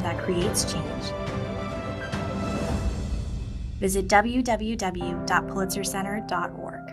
that creates change. Visit www.pulitzercenter.org.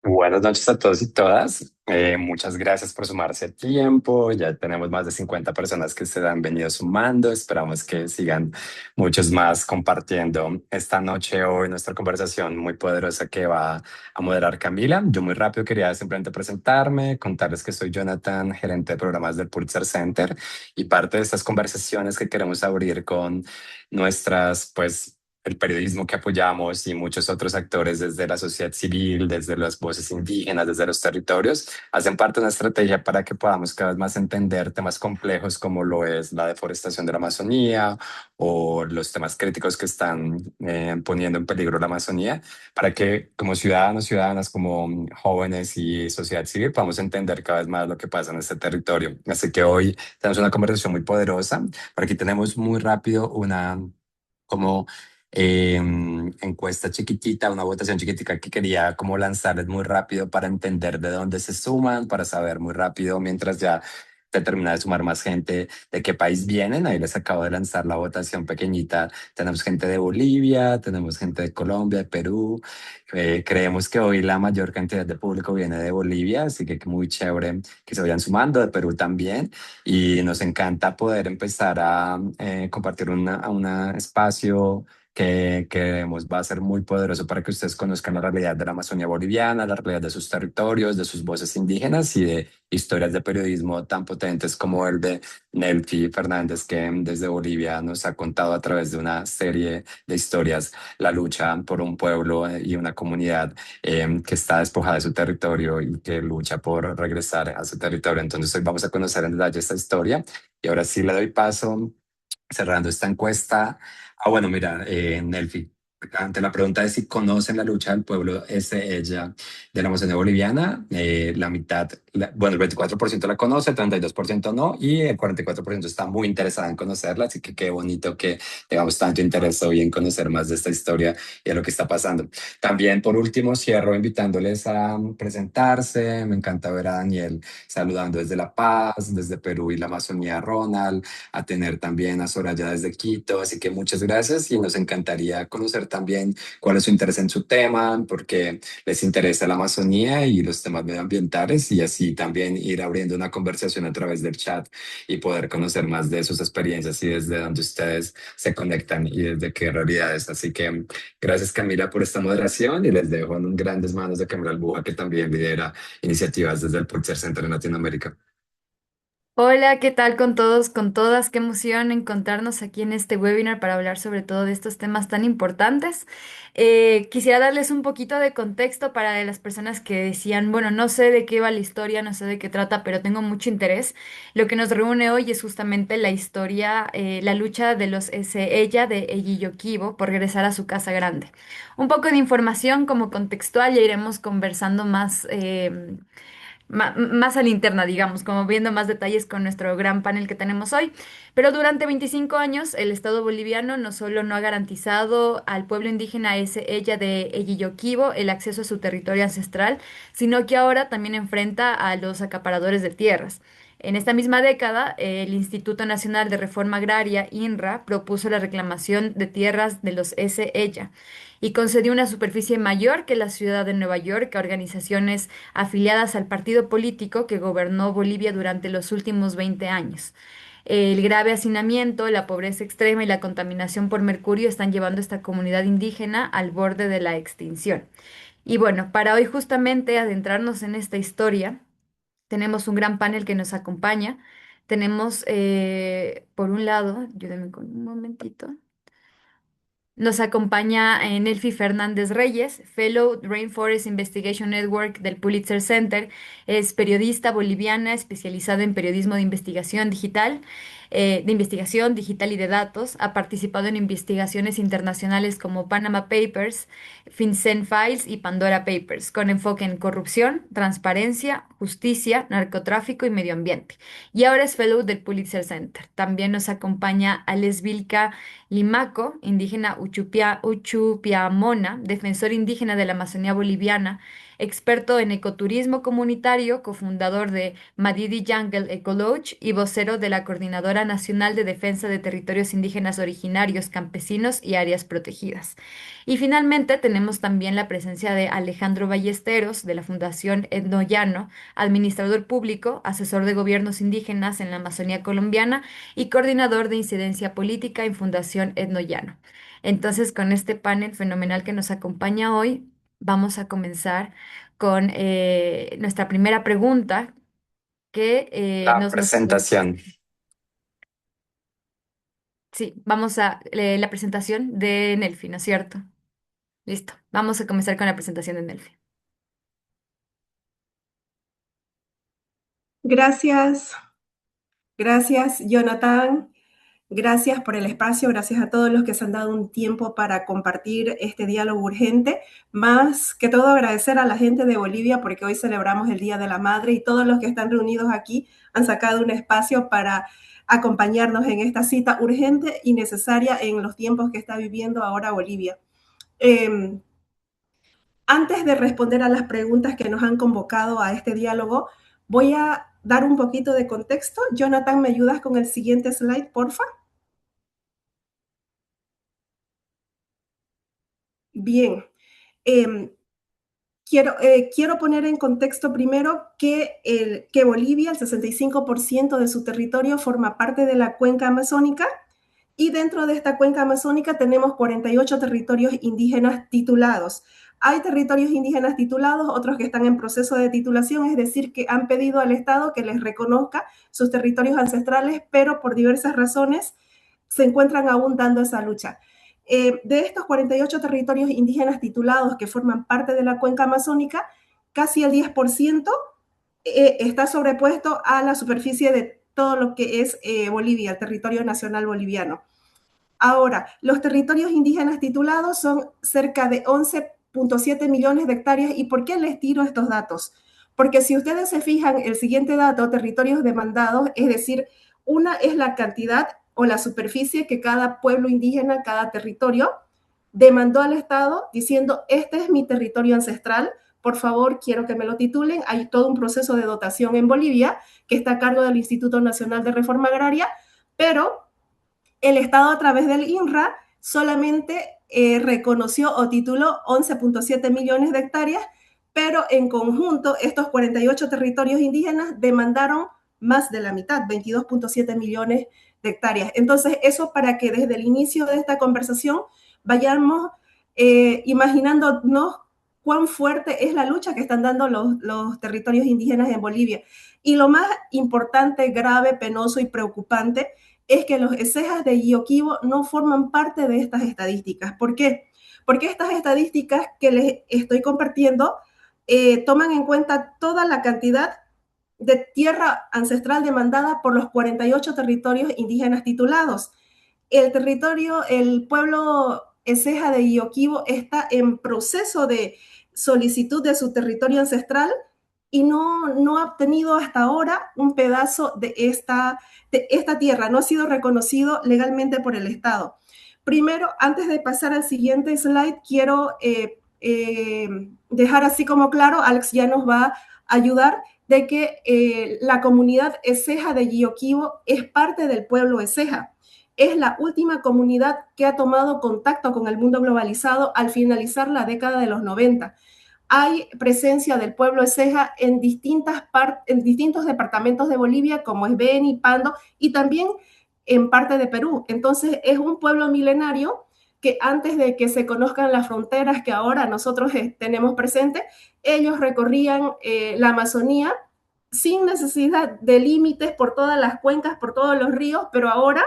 Buenas noches a todos y todas. Muchas gracias por sumarse a tiempo. Ya tenemos más de 50 personas que se han venido sumando. Esperamos que sigan muchos más compartiendo esta noche hoy nuestra conversación muy poderosa que va a moderar Camila. Yo muy rápido quería simplemente presentarme, contarles que soy Jonathan, gerente de programas del Pulitzer Center, y parte de estas conversaciones que queremos abrir con nuestras, pues, el periodismo que apoyamos y muchos otros actores desde la sociedad civil, desde las voces indígenas, desde los territorios, hacen parte de una estrategia para que podamos cada vez más entender temas complejos como lo es la deforestación de la Amazonía o los temas críticos que están poniendo en peligro la Amazonía, para que como ciudadanos, ciudadanas, como jóvenes y sociedad civil podamos entender cada vez más lo que pasa en este territorio. Así que hoy tenemos una conversación muy poderosa. Por aquí tenemos muy rápido una como encuesta chiquitita, una votación chiquitica que quería como lanzarles muy rápido para entender de dónde se suman, para saber muy rápido mientras ya se termina de sumar más gente de qué país vienen. Ahí les acabo de lanzar la votación pequeñita. Tenemos gente de Bolivia, tenemos gente de Colombia, de Perú. Creemos que hoy la mayor cantidad de público viene de Bolivia, así que muy chévere que se vayan sumando, de Perú también. Y nos encanta poder empezar a compartir un espacio que creemos va a ser muy poderoso para que ustedes conozcan la realidad de la Amazonía boliviana, la realidad de sus territorios, de sus voces indígenas y de historias de periodismo tan potentes como el de Nelfi Fernández, que desde Bolivia nos ha contado a través de una serie de historias la lucha por un pueblo y una comunidad que está despojada de su territorio y que lucha por regresar a su territorio. Entonces hoy vamos a conocer en detalle esta historia y ahora sí le doy paso cerrando esta encuesta. Bueno, mira, Nelfi, ante la pregunta de si conocen la lucha del pueblo ese ella de la Amazonía boliviana, la mitad, bueno, el 24% la conoce, el 32% no, y el 44% está muy interesada en conocerla, así que qué bonito que tengamos tanto interés hoy en conocer más de esta historia y de lo que está pasando. También, por último, cierro invitándoles a presentarse. Me encanta ver a Daniel saludando desde La Paz, desde Perú y la Amazonía, Ronald, a tener también a Soraya desde Quito. Así que muchas gracias y nos encantaría conocer también cuál es su interés en su tema, porque les interesa la Amazonía y los temas medioambientales, y así también ir abriendo una conversación a través del chat y poder conocer más de sus experiencias y desde dónde ustedes se conectan y desde qué realidades. Así que gracias, Camila, por esta moderación, y les dejo en grandes manos de Camila Albuja, que también lidera iniciativas desde el Pulitzer Center en Latinoamérica. Hola, ¿qué tal con todos, con todas? Qué emoción encontrarnos aquí en este webinar para hablar sobre todo de estos temas tan importantes. Quisiera darles un poquito de contexto para las personas que decían, bueno, no sé de qué va la historia, no sé de qué trata, pero tengo mucho interés. Lo que nos reúne hoy es justamente la historia, la lucha de los ella de Egiyoquibo por regresar a su casa grande. Un poco de información como contextual, ya iremos conversando más. Más a la interna, digamos, como viendo más detalles con nuestro gran panel que tenemos hoy. Pero durante 25 años, el Estado boliviano no solo no ha garantizado al pueblo indígena ese ella de Egiyoquibo el acceso a su territorio ancestral, sino que ahora también enfrenta a los acaparadores de tierras. En esta misma década, el Instituto Nacional de Reforma Agraria, INRA, propuso la reclamación de tierras de los S. Ella y concedió una superficie mayor que la ciudad de Nueva York a organizaciones afiliadas al partido político que gobernó Bolivia durante los últimos 20 años. El grave hacinamiento, la pobreza extrema y la contaminación por mercurio están llevando a esta comunidad indígena al borde de la extinción. Y bueno, para hoy justamente adentrarnos en esta historia, tenemos un gran panel que nos acompaña. Tenemos, por un lado, ayúdenme con un momentito. Nos acompaña Nelfi Fernández Reyes, Fellow Rainforest Investigation Network del Pulitzer Center. Es periodista boliviana especializada en periodismo de investigación digital y de datos. Ha participado en investigaciones internacionales como Panama Papers, FinCEN Files y Pandora Papers, con enfoque en corrupción, transparencia, justicia, narcotráfico y medio ambiente. Y ahora es Fellow del Pulitzer Center. También nos acompaña Alex Vilca Limaco, indígena Uchupiamona, defensor indígena de la Amazonía boliviana. experto en ecoturismo comunitario, cofundador de Madidi Jungle Eco Lodge y vocero de la Coordinadora Nacional de Defensa de Territorios Indígenas Originarios, Campesinos y Áreas Protegidas. Y finalmente tenemos también la presencia de Alejandro Ballesteros, de la Fundación Etnollano, administrador público, asesor de gobiernos indígenas en la Amazonía colombiana y coordinador de incidencia política en Fundación Etnollano. Entonces, con este panel fenomenal que nos acompaña hoy, vamos a comenzar con nuestra primera pregunta que La presentación. sí, vamos a la presentación de Nelfi, ¿no es cierto? Listo, vamos a comenzar con la presentación de Nelfi. Gracias, gracias Jonathan, gracias por el espacio, gracias a todos los que se han dado un tiempo para compartir este diálogo urgente. Más que todo agradecer a la gente de Bolivia porque hoy celebramos el Día de la Madre y todos los que están reunidos aquí han sacado un espacio para acompañarnos en esta cita urgente y necesaria en los tiempos que está viviendo ahora Bolivia. Antes de responder a las preguntas que nos han convocado a este diálogo, voy a dar un poquito de contexto. Jonathan, ¿me ayudas con el siguiente slide, porfa? Bien. Quiero poner en contexto primero que Bolivia, el 65% de su territorio forma parte de la cuenca amazónica y dentro de esta cuenca amazónica tenemos 48 territorios indígenas titulados. Hay territorios indígenas titulados, otros que están en proceso de titulación, es decir, que han pedido al Estado que les reconozca sus territorios ancestrales, pero por diversas razones se encuentran aún dando esa lucha. De estos 48 territorios indígenas titulados que forman parte de la cuenca amazónica, casi el 10% está sobrepuesto a la superficie de todo lo que es Bolivia, el territorio nacional boliviano. Ahora, los territorios indígenas titulados son cerca de 11.7 millones de hectáreas. ¿Y por qué les tiro estos datos? Porque si ustedes se fijan, el siguiente dato, territorios demandados, es decir, una es la cantidad o la superficie que cada pueblo indígena, cada territorio, demandó al Estado diciendo, este es mi territorio ancestral, por favor, quiero que me lo titulen. Hay todo un proceso de dotación en Bolivia que está a cargo del Instituto Nacional de Reforma Agraria, pero el Estado a través del INRA solamente reconoció o tituló 11.7 millones de hectáreas, pero en conjunto estos 48 territorios indígenas demandaron más de la mitad, 22.7 millones de hectáreas. Entonces, eso para que desde el inicio de esta conversación vayamos imaginándonos cuán fuerte es la lucha que están dando los territorios indígenas en Bolivia. Y lo más importante, grave, penoso y preocupante es que los Esejas de Guioquibo no forman parte de estas estadísticas. ¿Por qué? Porque estas estadísticas que les estoy compartiendo toman en cuenta toda la cantidad de tierra ancestral demandada por los 48 territorios indígenas titulados. El pueblo Eseja de Guioquibo está en proceso de solicitud de su territorio ancestral y no ha obtenido hasta ahora un pedazo de esta tierra, no ha sido reconocido legalmente por el Estado. Primero, antes de pasar al siguiente slide, quiero dejar así como claro, Alex ya nos va a ayudar, de que la comunidad Eseja de Guioquibo es parte del pueblo Eseja. Es la última comunidad que ha tomado contacto con el mundo globalizado al finalizar la década de los 90. Hay presencia del pueblo Eseja en distintos departamentos de Bolivia, como es Beni, Pando, y también en parte de Perú. Entonces, es un pueblo milenario que antes de que se conozcan las fronteras que ahora nosotros tenemos presentes, ellos recorrían la Amazonía sin necesidad de límites por todas las cuencas, por todos los ríos, pero ahora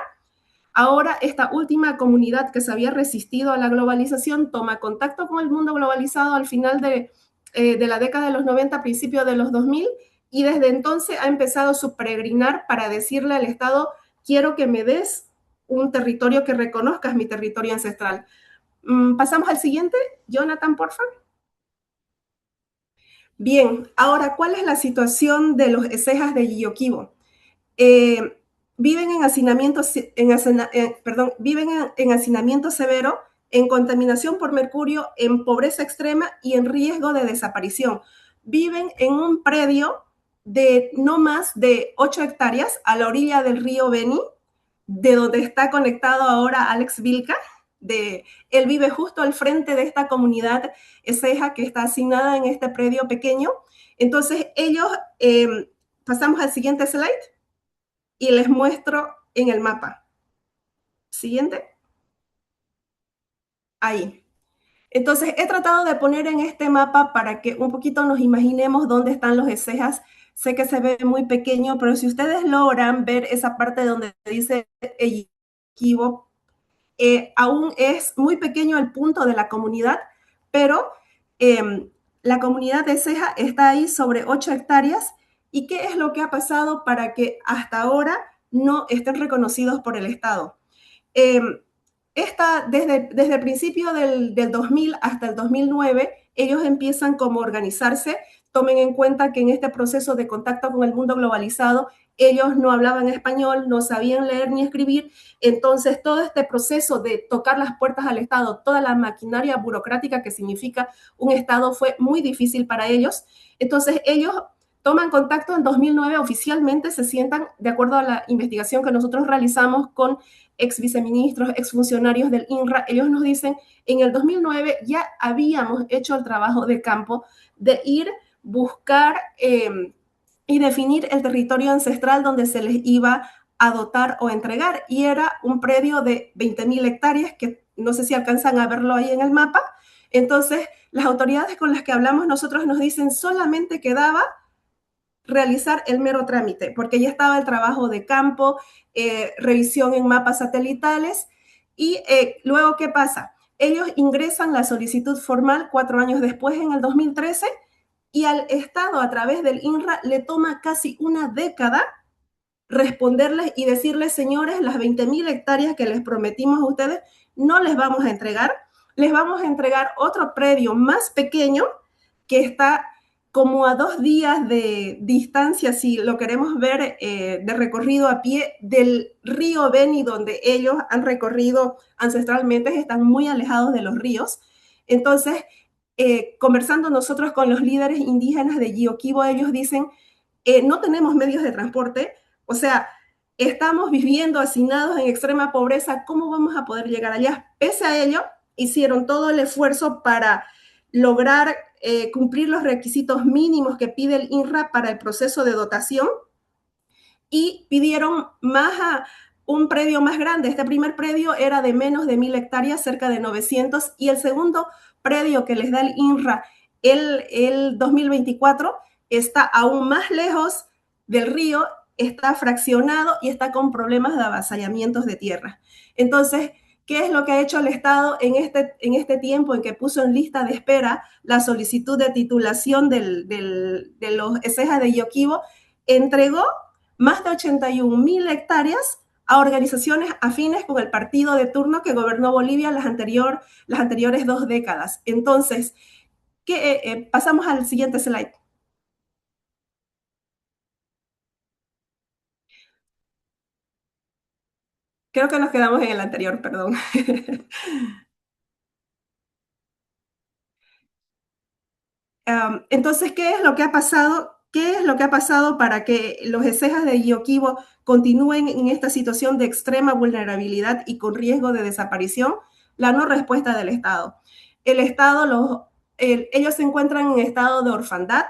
esta última comunidad que se había resistido a la globalización toma contacto con el mundo globalizado al final de la década de los 90, principio de los 2000, y desde entonces ha empezado su peregrinar para decirle al Estado, quiero que me des un territorio que reconozcas mi territorio ancestral. Pasamos al siguiente, Jonathan, por favor. Bien, ahora, ¿cuál es la situación de los Esejas de Guioquibo? Viven en hacinamiento severo en contaminación por mercurio, en pobreza extrema y en riesgo de desaparición. Viven en un predio de no más de 8 hectáreas a la orilla del río Beni, de donde está conectado ahora Alex Vilca. Él vive justo al frente de esta comunidad Ezeja que está asignada en este predio pequeño. Entonces ellos, pasamos al siguiente slide y les muestro en el mapa. Siguiente. Ahí. Entonces he tratado de poner en este mapa para que un poquito nos imaginemos dónde están los Ezejas. Sé que se ve muy pequeño, pero si ustedes logran ver esa parte donde dice Equivo, aún es muy pequeño el punto de la comunidad, pero la comunidad de Ceja está ahí sobre 8 hectáreas. ¿Y qué es lo que ha pasado para que hasta ahora no estén reconocidos por el Estado? Desde el principio del 2000 hasta el 2009, ellos empiezan como a organizarse. Tomen en cuenta que en este proceso de contacto con el mundo globalizado, ellos no hablaban español, no sabían leer ni escribir. Entonces, todo este proceso de tocar las puertas al Estado, toda la maquinaria burocrática que significa un Estado fue muy difícil para ellos. Entonces, ellos toman contacto en 2009, oficialmente se sientan, de acuerdo a la investigación que nosotros realizamos con ex viceministros, ex funcionarios del INRA, ellos nos dicen, en el 2009 ya habíamos hecho el trabajo de campo de ir, buscar y definir el territorio ancestral donde se les iba a dotar o entregar, y era un predio de 20.000 hectáreas, que no sé si alcanzan a verlo ahí en el mapa. Entonces, las autoridades con las que hablamos nosotros nos dicen solamente quedaba realizar el mero trámite, porque ya estaba el trabajo de campo, revisión en mapas satelitales, y luego, ¿qué pasa? Ellos ingresan la solicitud formal 4 años después, en el 2013, y al Estado, a través del INRA, le toma casi una década responderles y decirles, señores, las 20.000 hectáreas que les prometimos a ustedes, no les vamos a entregar, les vamos a entregar otro predio más pequeño que está como a 2 días de distancia, si lo queremos ver, de recorrido a pie del río Beni, donde ellos han recorrido ancestralmente, están muy alejados de los ríos. Entonces, conversando nosotros con los líderes indígenas de Guioquibo, ellos dicen, no tenemos medios de transporte, o sea, estamos viviendo hacinados en extrema pobreza, ¿cómo vamos a poder llegar allá? Pese a ello, hicieron todo el esfuerzo para lograr cumplir los requisitos mínimos que pide el INRA para el proceso de dotación, y pidieron un predio más grande. Este primer predio era de menos de 1.000 hectáreas, cerca de 900, y el segundo predio que les da el INRA el 2024 está aún más lejos del río, está fraccionado y está con problemas de avasallamientos de tierra. Entonces, ¿qué es lo que ha hecho el Estado en este tiempo en que puso en lista de espera la solicitud de titulación de los Ezejas de Guioquibo? Entregó más de 81.000 hectáreas a organizaciones afines con el partido de turno que gobernó Bolivia las anteriores 2 décadas. Entonces, pasamos al siguiente slide. Creo que nos quedamos en el anterior, perdón. Entonces, ¿qué es lo que ha pasado? ¿Qué es lo que ha pasado para que los Ezejas de Guioquibo continúen en esta situación de extrema vulnerabilidad y con riesgo de desaparición? La no respuesta del Estado. El Estado, ellos se encuentran en estado de orfandad,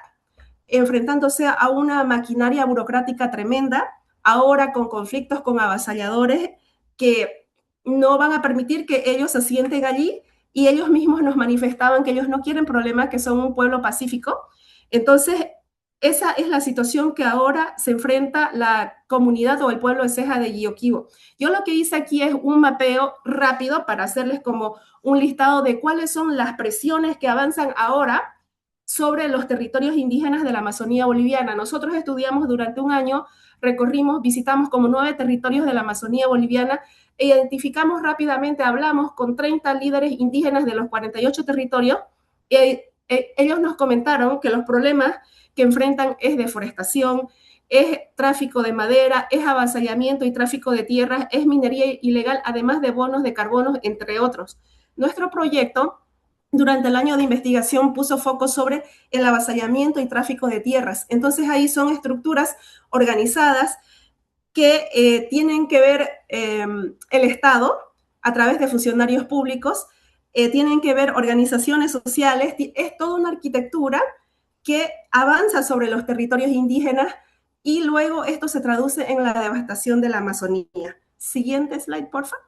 enfrentándose a una maquinaria burocrática tremenda, ahora con conflictos con avasalladores que no van a permitir que ellos se sienten allí, y ellos mismos nos manifestaban que ellos no quieren problemas, que son un pueblo pacífico. Entonces, esa es la situación que ahora se enfrenta la comunidad o el pueblo de Ceja de Guioquibo. Yo lo que hice aquí es un mapeo rápido para hacerles como un listado de cuáles son las presiones que avanzan ahora sobre los territorios indígenas de la Amazonía boliviana. Nosotros estudiamos durante un año, recorrimos, visitamos como 9 territorios de la Amazonía boliviana, e identificamos rápidamente, hablamos con 30 líderes indígenas de los 48 territorios, y ellos nos comentaron que los problemas que enfrentan es deforestación, es tráfico de madera, es avasallamiento y tráfico de tierras, es minería ilegal, además de bonos de carbono, entre otros. nuestro proyecto durante el año de investigación puso foco sobre el avasallamiento y tráfico de tierras. Entonces ahí son estructuras organizadas que tienen que ver el Estado a través de funcionarios públicos, tienen que ver organizaciones sociales, es toda una arquitectura que avanza sobre los territorios indígenas y luego esto se traduce en la devastación de la Amazonía. Siguiente slide, por favor.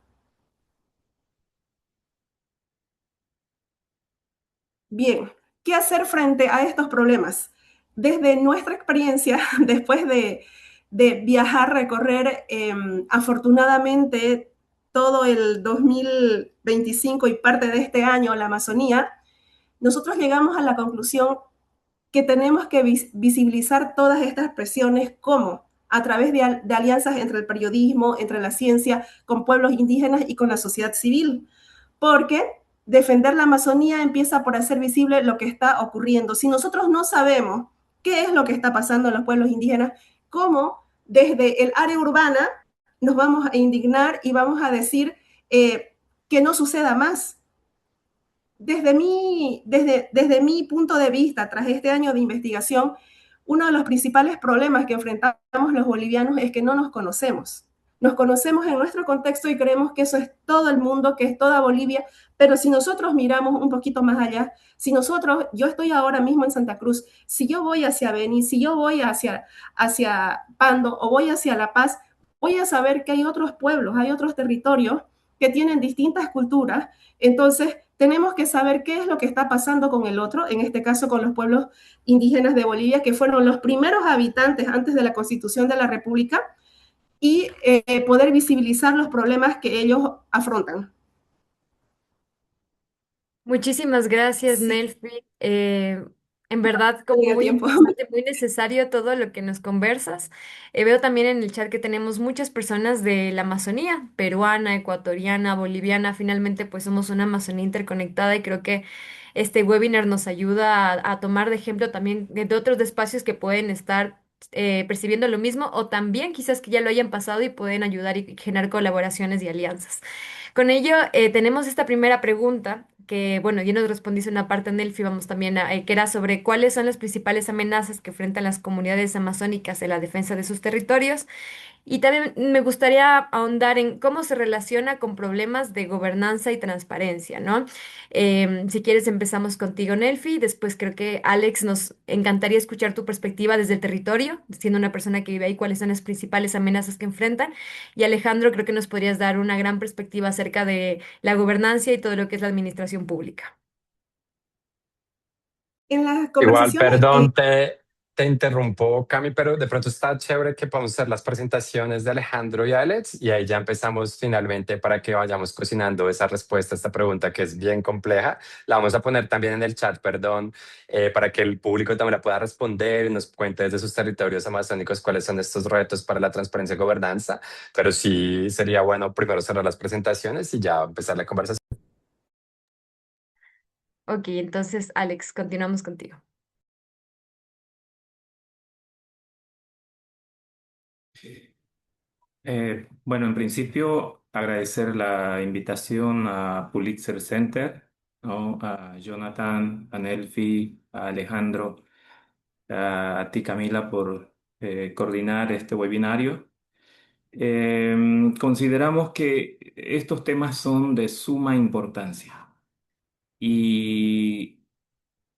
Bien, ¿qué hacer frente a estos problemas? Desde nuestra experiencia, después de viajar, recorrer afortunadamente todo el 2025 y parte de este año la Amazonía, nosotros llegamos a la conclusión que tenemos que visibilizar todas estas presiones como a través de alianzas entre el periodismo, entre la ciencia, con pueblos indígenas y con la sociedad civil, porque defender la Amazonía empieza por hacer visible lo que está ocurriendo. Si nosotros no sabemos qué es lo que está pasando en los pueblos indígenas, cómo desde el área urbana nos vamos a indignar y vamos a decir que no suceda más. Desde mi punto de vista, tras este año de investigación, uno de los principales problemas que enfrentamos los bolivianos es que no nos conocemos. Nos conocemos en nuestro contexto y creemos que eso es todo el mundo, que es toda Bolivia, pero si nosotros miramos un poquito más allá, si nosotros, yo estoy ahora mismo en Santa Cruz, si yo voy hacia Beni, si yo voy hacia Pando o voy hacia La Paz, voy a saber que hay otros pueblos, hay otros territorios que tienen distintas culturas. Entonces, tenemos que saber qué es lo que está pasando con el otro, en este caso con los pueblos indígenas de Bolivia, que fueron los primeros habitantes antes de la Constitución de la República, y poder visibilizar los problemas que ellos afrontan. Muchísimas gracias, Sí, Nelfi. En verdad, como tenía muy tiempo. interesante, muy necesario todo lo que nos conversas. Veo también en el chat que tenemos muchas personas de la Amazonía, peruana, ecuatoriana, boliviana. Finalmente, pues somos una Amazonía interconectada y creo que este webinar nos ayuda a tomar de ejemplo también de otros espacios que pueden estar percibiendo lo mismo o también quizás que ya lo hayan pasado y pueden ayudar y generar colaboraciones y alianzas. Con ello, tenemos esta primera pregunta que, bueno, ya nos respondiste una parte en Elfi, vamos también a, que era sobre cuáles son las principales amenazas que enfrentan las comunidades amazónicas en la defensa de sus territorios. Y también me gustaría ahondar en cómo se relaciona con problemas de gobernanza y transparencia, ¿no? Si quieres, empezamos contigo, Nelfi. Después creo que Alex, nos encantaría escuchar tu perspectiva desde el territorio, siendo una persona que vive ahí, cuáles son las principales amenazas que enfrentan. Y Alejandro, creo que nos podrías dar una gran perspectiva acerca de la gobernanza y todo lo que es la administración pública. En las Igual, conversaciones, perdón, te interrumpo, Cami, pero de pronto está chévere que podamos hacer las presentaciones de Alejandro y Alex y ahí ya empezamos finalmente para que vayamos cocinando esa respuesta a esta pregunta que es bien compleja. La vamos a poner también en el chat, perdón, para que el público también la pueda responder y nos cuente desde sus territorios amazónicos cuáles son estos retos para la transparencia y gobernanza. Pero sí sería bueno primero cerrar las presentaciones y ya empezar la conversación. Ok, entonces, Alex, continuamos contigo. Bueno, en principio agradecer la invitación a Pulitzer Center, ¿no? A Jonathan, a Nelfi, a Alejandro, a ti Camila por coordinar este webinario. Consideramos que estos temas son de suma importancia y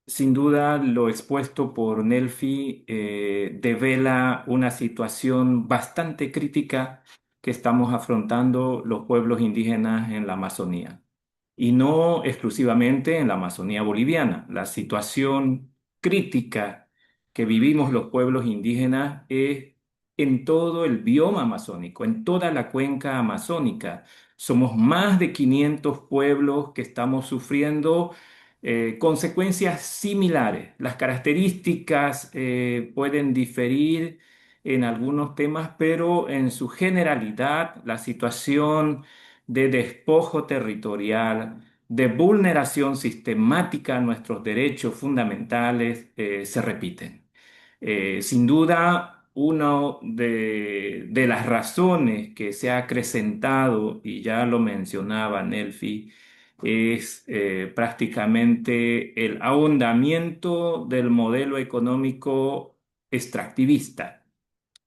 sin duda, lo expuesto por Nelfi devela una situación bastante crítica que estamos afrontando los pueblos indígenas en la Amazonía. Y no exclusivamente en la Amazonía boliviana. La situación crítica que vivimos los pueblos indígenas es en todo el bioma amazónico, en toda la cuenca amazónica. Somos más de 500 pueblos que estamos sufriendo consecuencias similares. Las características pueden diferir en algunos temas, pero en su generalidad la situación de despojo territorial, de vulneración sistemática a nuestros derechos fundamentales se repiten. Sin duda, una de las razones que se ha acrecentado, y ya lo mencionaba Nelfi, es prácticamente el ahondamiento del modelo económico extractivista.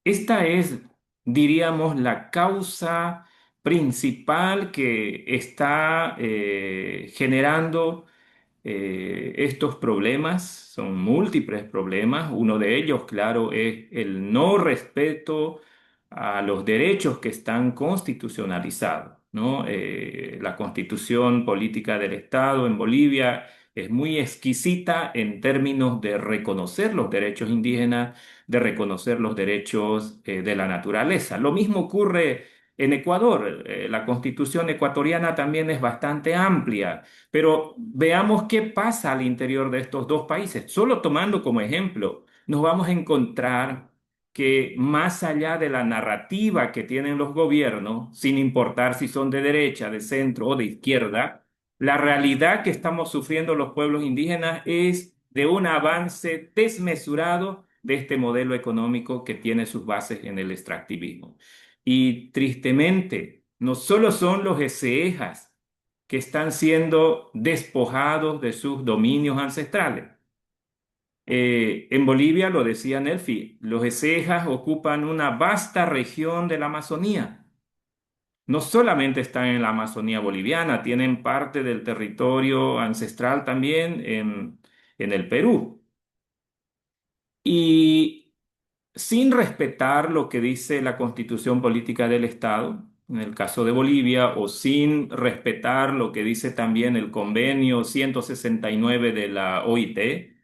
Esta es, diríamos, la causa principal que está generando estos problemas. Son múltiples problemas. Uno de ellos, claro, es el no respeto a los derechos que están constitucionalizados, ¿no? La constitución política del Estado en Bolivia es muy exquisita en términos de reconocer los derechos indígenas, de reconocer los derechos de la naturaleza. Lo mismo ocurre en Ecuador. La constitución ecuatoriana también es bastante amplia, pero veamos qué pasa al interior de estos dos países. Solo tomando como ejemplo, nos vamos a encontrar que más allá de la narrativa que tienen los gobiernos, sin importar si son de derecha, de centro o de izquierda, la realidad que estamos sufriendo los pueblos indígenas es de un avance desmesurado de este modelo económico que tiene sus bases en el extractivismo. Y tristemente, no solo son los ECEJAS que están siendo despojados de sus dominios ancestrales. En Bolivia, lo decía Nelfi, los ECEJAS ocupan una vasta región de la Amazonía. No solamente están en la Amazonía boliviana, tienen parte del territorio ancestral también en el Perú. Y sin respetar lo que dice la Constitución Política del Estado, en el caso de Bolivia, o sin respetar lo que dice también el Convenio 169 de la OIT.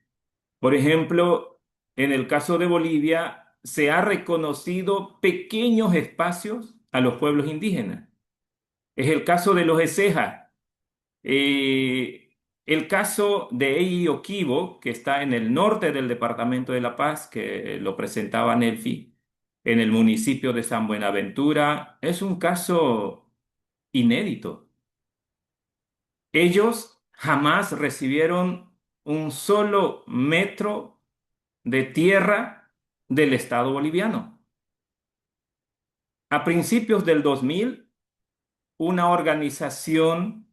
Por ejemplo, en el caso de Bolivia, se ha reconocido pequeños espacios a los pueblos indígenas. Es el caso de los ECEJA. El caso de Eyi Oquibo, que está en el norte del departamento de La Paz, que lo presentaba Nelfi, en el municipio de San Buenaventura, es un caso inédito. Ellos jamás recibieron un solo metro de tierra del Estado boliviano. A principios del 2000, una organización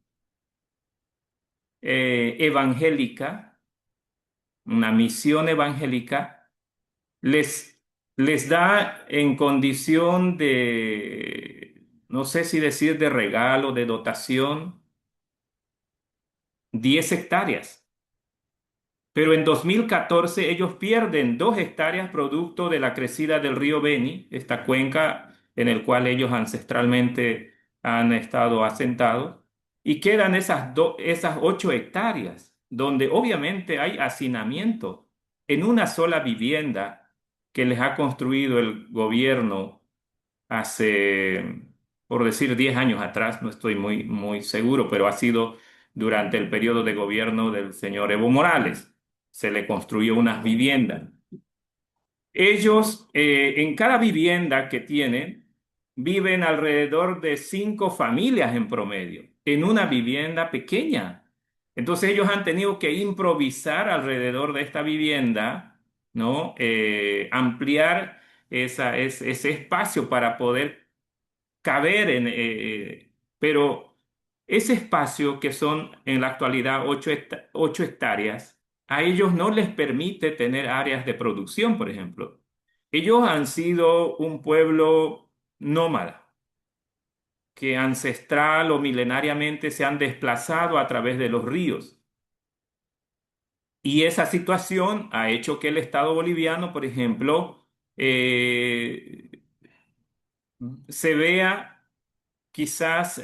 evangélica, una misión evangélica, les da en condición de, no sé si decir de regalo, de dotación, 10 hectáreas. Pero en 2014 ellos pierden 2 hectáreas producto de la crecida del río Beni, esta cuenca en el cual ellos ancestralmente han estado asentados, y quedan esas 8 hectáreas, donde obviamente hay hacinamiento en una sola vivienda que les ha construido el gobierno hace, por decir, 10 años atrás, no estoy muy seguro, pero ha sido durante el periodo de gobierno del señor Evo Morales. Se le construyó unas viviendas. Ellos, en cada vivienda que tienen, viven alrededor de 5 familias en promedio, en una vivienda pequeña. Entonces ellos han tenido que improvisar alrededor de esta vivienda, ¿no? Ampliar ese espacio para poder caber pero ese espacio que son en la actualidad 8 hectáreas, a ellos no les permite tener áreas de producción, por ejemplo. Ellos han sido un pueblo nómada, que ancestral o milenariamente se han desplazado a través de los ríos. Y esa situación ha hecho que el Estado boliviano, por ejemplo, se vea quizás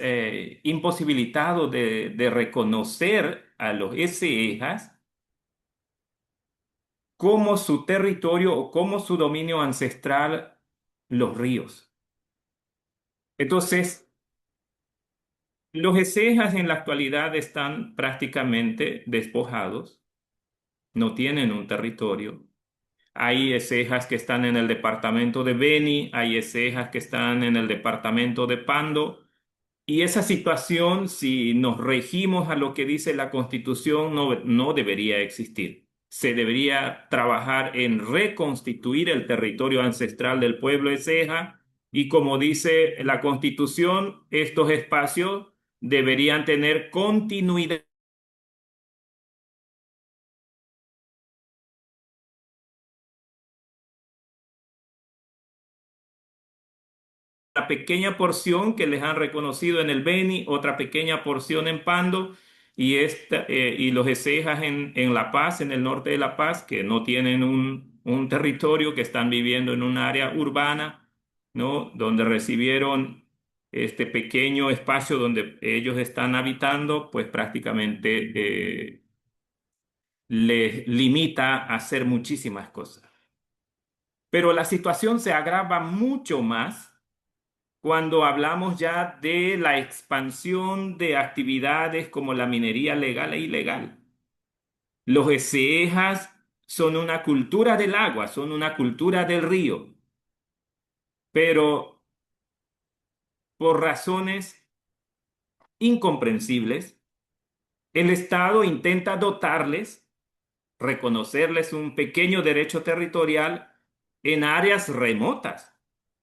imposibilitado de reconocer a los SEJAS como su territorio o como su dominio ancestral los ríos. Entonces, los ECEJAS en la actualidad están prácticamente despojados, no tienen un territorio. Hay ECEJAS que están en el departamento de Beni, hay ECEJAS que están en el departamento de Pando. Y esa situación, si nos regimos a lo que dice la Constitución, no debería existir. Se debería trabajar en reconstituir el territorio ancestral del pueblo de Ceja y como dice la Constitución, estos espacios deberían tener continuidad. Una pequeña porción que les han reconocido en el Beni, otra pequeña porción en Pando y los Ecejas en La Paz, en el norte de La Paz, que no tienen un territorio, que están viviendo en un área urbana, ¿no? Donde recibieron este pequeño espacio donde ellos están habitando, pues prácticamente les limita a hacer muchísimas cosas. Pero la situación se agrava mucho más cuando hablamos ya de la expansión de actividades como la minería legal e ilegal. Los ECEJAS son una cultura del agua, son una cultura del río, pero por razones incomprensibles, el Estado intenta dotarles, reconocerles un pequeño derecho territorial en áreas remotas,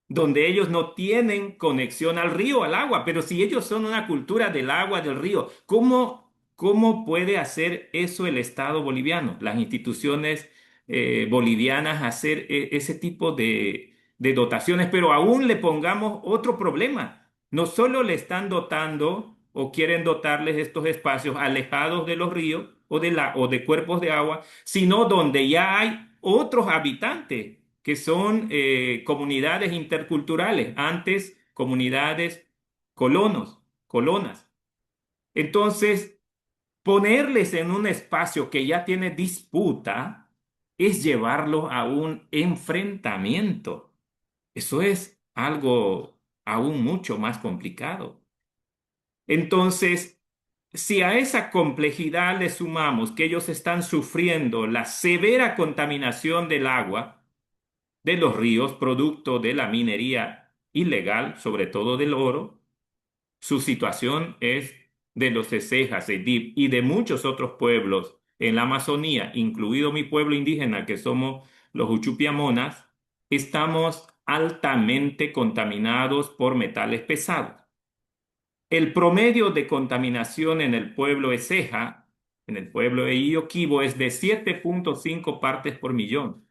donde ellos no tienen conexión al río, al agua. Pero si ellos son una cultura del agua, del río, ¿cómo puede hacer eso el Estado boliviano, las instituciones bolivianas, hacer ese tipo de dotaciones? Pero aún le pongamos otro problema. No solo le están dotando o quieren dotarles estos espacios alejados de los ríos o de cuerpos de agua, sino donde ya hay otros habitantes que son comunidades interculturales, antes comunidades colonas. Entonces, ponerles en un espacio que ya tiene disputa es llevarlos a un enfrentamiento. Eso es algo aún mucho más complicado. Entonces, si a esa complejidad le sumamos que ellos están sufriendo la severa contaminación del agua, de los ríos, producto de la minería ilegal, sobre todo del oro, su situación es de los Ecejas, Edip y de muchos otros pueblos en la Amazonía, incluido mi pueblo indígena, que somos los Uchupiamonas, estamos altamente contaminados por metales pesados. El promedio de contaminación en el pueblo Eceja, en el pueblo de Ioquibo, es de 7.5 partes por millón.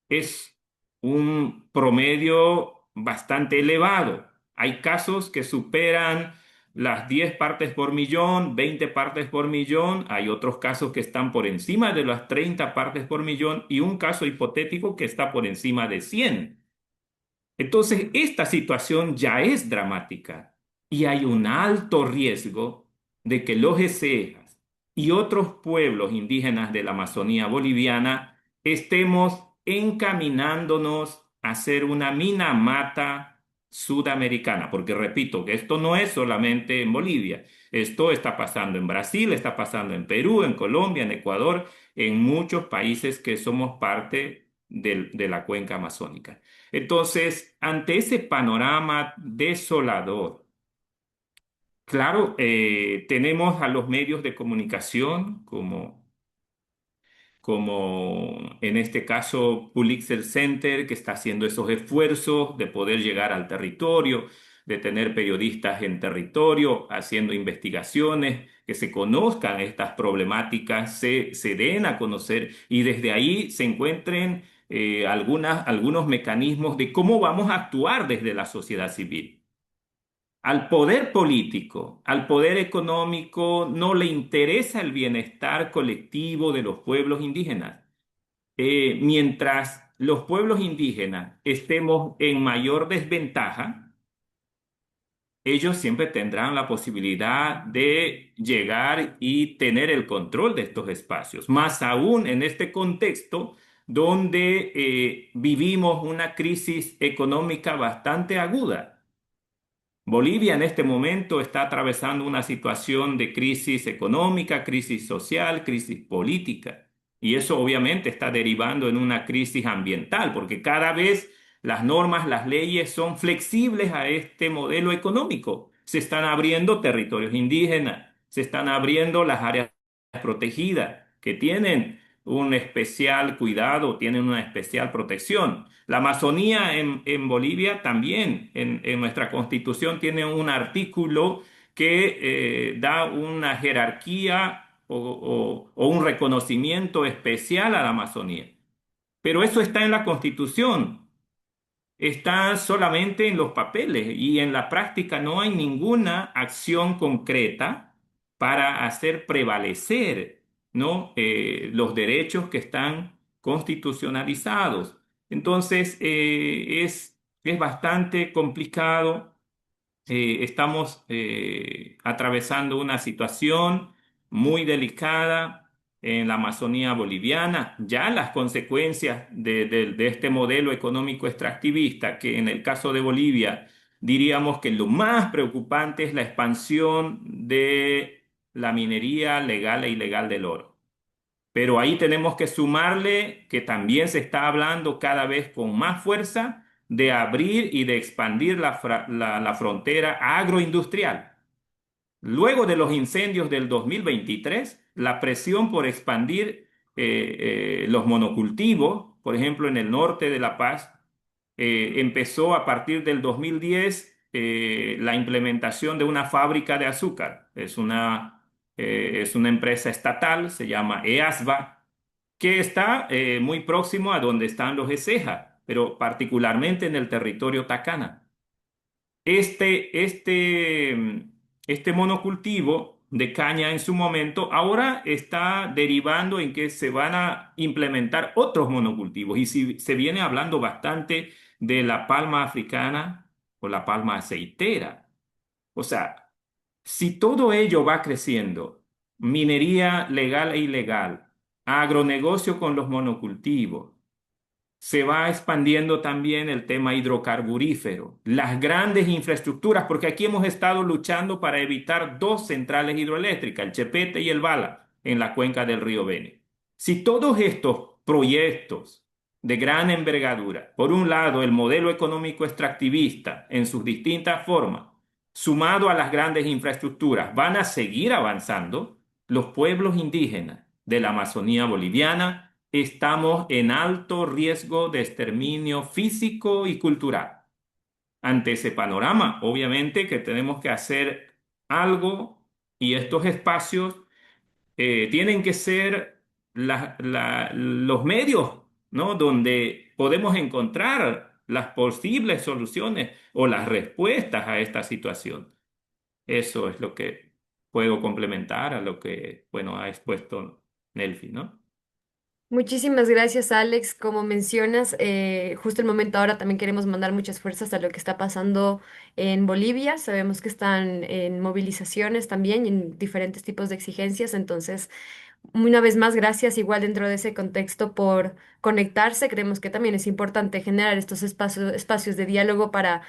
Es un promedio bastante elevado. Hay casos que superan las 10 partes por millón, 20 partes por millón. Hay otros casos que están por encima de las 30 partes por millón y un caso hipotético que está por encima de 100. Entonces, esta situación ya es dramática y hay un alto riesgo de que los Esejas y otros pueblos indígenas de la Amazonía boliviana estemos encaminándonos a ser una Minamata sudamericana, porque repito que esto no es solamente en Bolivia, esto está pasando en Brasil, está pasando en Perú, en Colombia, en Ecuador, en muchos países que somos parte de la cuenca amazónica. Entonces, ante ese panorama desolador, claro, tenemos a los medios de comunicación como en este caso Pulitzer Center, que está haciendo esos esfuerzos de poder llegar al territorio, de tener periodistas en territorio, haciendo investigaciones, que se conozcan estas problemáticas, se den a conocer y desde ahí se encuentren algunos mecanismos de cómo vamos a actuar desde la sociedad civil. Al poder político, al poder económico, no le interesa el bienestar colectivo de los pueblos indígenas. Mientras los pueblos indígenas estemos en mayor desventaja, ellos siempre tendrán la posibilidad de llegar y tener el control de estos espacios, más aún en este contexto donde vivimos una crisis económica bastante aguda. Bolivia en este momento está atravesando una situación de crisis económica, crisis social, crisis política. Y eso obviamente está derivando en una crisis ambiental, porque cada vez las normas, las leyes son flexibles a este modelo económico. Se están abriendo territorios indígenas, se están abriendo las áreas protegidas que tienen un especial cuidado, tienen una especial protección. La Amazonía en Bolivia también, en nuestra Constitución, tiene un artículo que da una jerarquía o un reconocimiento especial a la Amazonía. Pero eso está en la Constitución, está solamente en los papeles y en la práctica no hay ninguna acción concreta para hacer prevalecer, ¿no? Los derechos que están constitucionalizados. Entonces, es bastante complicado. Estamos atravesando una situación muy delicada en la Amazonía boliviana. Ya las consecuencias de este modelo económico extractivista, que en el caso de Bolivia diríamos que lo más preocupante es la expansión de la minería legal e ilegal del oro. Pero ahí tenemos que sumarle que también se está hablando cada vez con más fuerza de abrir y de expandir la frontera agroindustrial. Luego de los incendios del 2023, la presión por expandir los monocultivos, por ejemplo en el norte de La Paz, empezó a partir del 2010 la implementación de una fábrica de azúcar. Es una empresa estatal, se llama EASBA, que está muy próximo a donde están los Eceja, pero particularmente en el territorio Tacana. Este monocultivo de caña en su momento ahora está derivando en que se van a implementar otros monocultivos y se viene hablando bastante de la palma africana o la palma aceitera. O sea, si todo ello va creciendo, minería legal e ilegal, agronegocio con los monocultivos, se va expandiendo también el tema hidrocarburífero, las grandes infraestructuras, porque aquí hemos estado luchando para evitar dos centrales hidroeléctricas, el Chepete y el Bala, en la cuenca del río Beni. Si todos estos proyectos de gran envergadura, por un lado el modelo económico extractivista en sus distintas formas, sumado a las grandes infraestructuras, van a seguir avanzando, los pueblos indígenas de la Amazonía boliviana estamos en alto riesgo de exterminio físico y cultural. Ante ese panorama, obviamente que tenemos que hacer algo y estos espacios tienen que ser los medios, ¿no? Donde podemos encontrar las posibles soluciones o las respuestas a esta situación. Eso es lo que puedo complementar a lo que, bueno, ha expuesto Nelfi, ¿no? Muchísimas gracias, Alex. Como mencionas, justo el momento ahora también queremos mandar muchas fuerzas a lo que está pasando en Bolivia. Sabemos que están en movilizaciones también y en diferentes tipos de exigencias. Entonces, una vez más, gracias igual dentro de ese contexto por conectarse. Creemos que también es importante generar estos espacios de diálogo para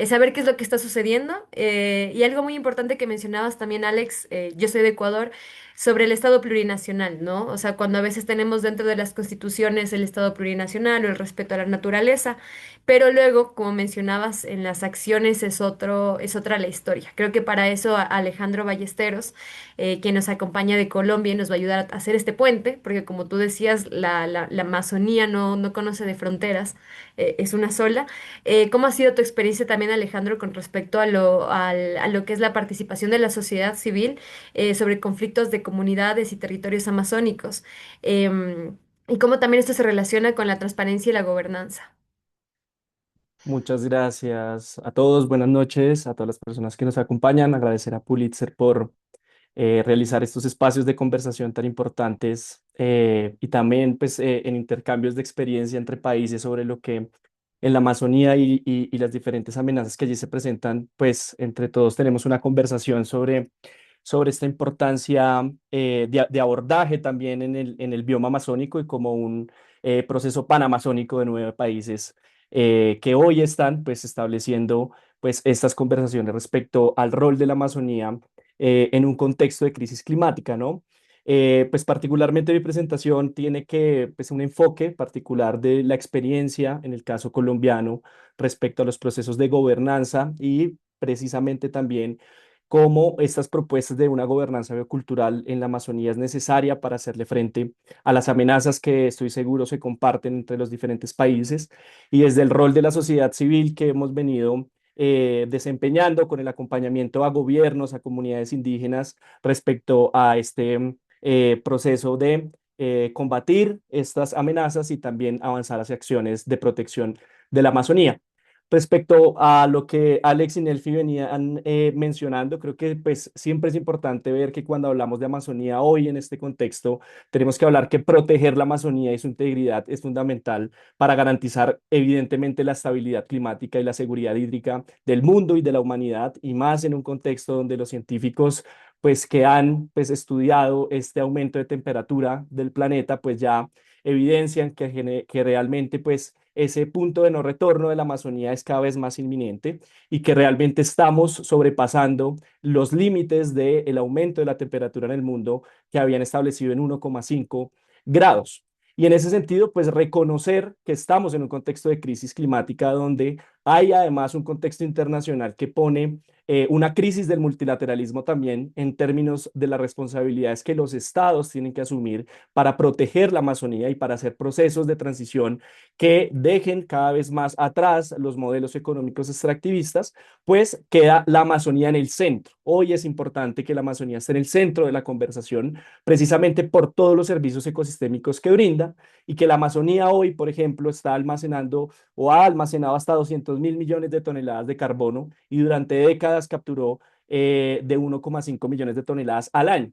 saber qué es lo que está sucediendo. Y algo muy importante que mencionabas también, Alex, yo soy de Ecuador, sobre el Estado plurinacional, ¿no? O sea, cuando a veces tenemos dentro de las constituciones el Estado plurinacional o el respeto a la naturaleza, pero luego, como mencionabas, en las acciones es otra la historia. Creo que para eso Alejandro Ballesteros, quien nos acompaña de Colombia y nos va a ayudar a hacer este puente, porque como tú decías, la Amazonía no conoce de fronteras, es una sola. ¿Cómo ha sido tu experiencia también, Alejandro, con respecto a lo que es la participación de la sociedad civil sobre conflictos de comunidades y territorios amazónicos? Y cómo también esto se relaciona con la transparencia y la gobernanza. Muchas gracias a todos, buenas noches a todas las personas que nos acompañan. Agradecer a Pulitzer por realizar estos espacios de conversación tan importantes y también pues, en intercambios de experiencia entre países sobre lo que en la Amazonía y las diferentes amenazas que allí se presentan, pues entre todos tenemos una conversación sobre esta importancia de abordaje también en el bioma amazónico y como un proceso panamazónico de 9 países que hoy están pues estableciendo pues estas conversaciones respecto al rol de la Amazonía en un contexto de crisis climática, ¿no? Pues particularmente mi presentación tiene pues un enfoque particular de la experiencia en el caso colombiano respecto a los procesos de gobernanza y precisamente también cómo estas propuestas de una gobernanza biocultural en la Amazonía es necesaria para hacerle frente a las amenazas que estoy seguro se comparten entre los diferentes países y desde el rol de la sociedad civil que hemos venido desempeñando con el acompañamiento a gobiernos, a comunidades indígenas respecto a este proceso de combatir estas amenazas y también avanzar hacia acciones de protección de la Amazonía. Respecto a lo que Alex y Nelfi venían mencionando, creo que pues siempre es importante ver que cuando hablamos de Amazonía hoy en este contexto, tenemos que hablar que proteger la Amazonía y su integridad es fundamental para garantizar evidentemente la estabilidad climática y la seguridad hídrica del mundo y de la humanidad, y más en un contexto donde los científicos pues que han pues estudiado este aumento de temperatura del planeta pues ya evidencian que realmente pues ese punto de no retorno de la Amazonía es cada vez más inminente y que realmente estamos sobrepasando los límites del aumento de la temperatura en el mundo que habían establecido en 1,5 grados. Y en ese sentido, pues reconocer que estamos en un contexto de crisis climática donde hay además un contexto internacional que pone una crisis del multilateralismo también en términos de las responsabilidades que los estados tienen que asumir para proteger la Amazonía y para hacer procesos de transición que dejen cada vez más atrás los modelos económicos extractivistas, pues queda la Amazonía en el centro. Hoy es importante que la Amazonía esté en el centro de la conversación, precisamente por todos los servicios ecosistémicos que brinda, y que la Amazonía hoy, por ejemplo, está almacenando o ha almacenado hasta 200.000 millones de toneladas de carbono y durante décadas capturó de 1,5 millones de toneladas al año.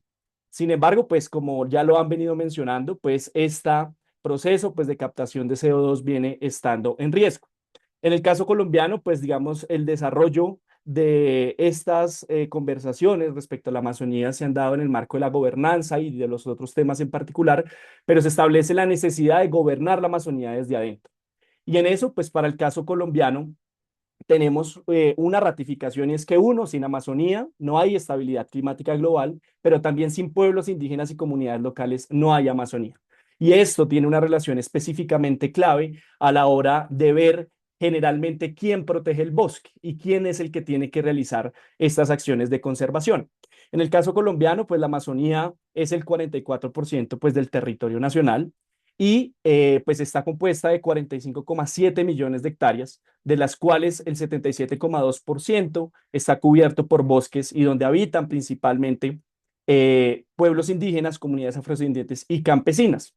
Sin embargo, pues como ya lo han venido mencionando, pues este proceso pues, de captación de CO2 viene estando en riesgo. En el caso colombiano, pues digamos, el desarrollo de estas conversaciones respecto a la Amazonía se han dado en el marco de la gobernanza y de los otros temas en particular, pero se establece la necesidad de gobernar la Amazonía desde adentro. Y en eso, pues para el caso colombiano, tenemos una ratificación y es que uno, sin Amazonía no hay estabilidad climática global, pero también sin pueblos indígenas y comunidades locales no hay Amazonía. Y esto tiene una relación específicamente clave a la hora de ver generalmente quién protege el bosque y quién es el que tiene que realizar estas acciones de conservación. En el caso colombiano, pues la Amazonía es el 44% pues, del territorio nacional y pues está compuesta de 45,7 millones de hectáreas, de las cuales el 77,2% está cubierto por bosques y donde habitan principalmente pueblos indígenas, comunidades afrodescendientes y campesinas.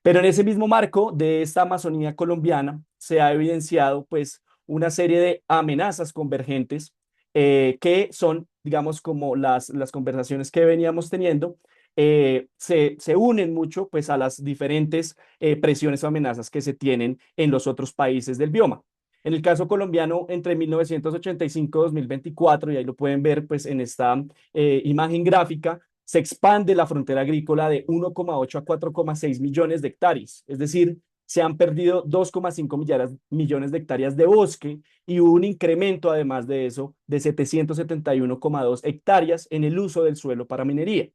Pero en ese mismo marco de esta Amazonía colombiana se ha evidenciado pues una serie de amenazas convergentes que son, digamos, como las conversaciones que veníamos teniendo, se unen mucho pues a las diferentes presiones o amenazas que se tienen en los otros países del bioma. En el caso colombiano, entre 1985 y 2024, y ahí lo pueden ver pues en esta imagen gráfica, se expande la frontera agrícola de 1,8 a 4,6 millones de hectáreas, es decir, se han perdido 2,5 millones de hectáreas de bosque y hubo un incremento además de eso de 771,2 hectáreas en el uso del suelo para minería.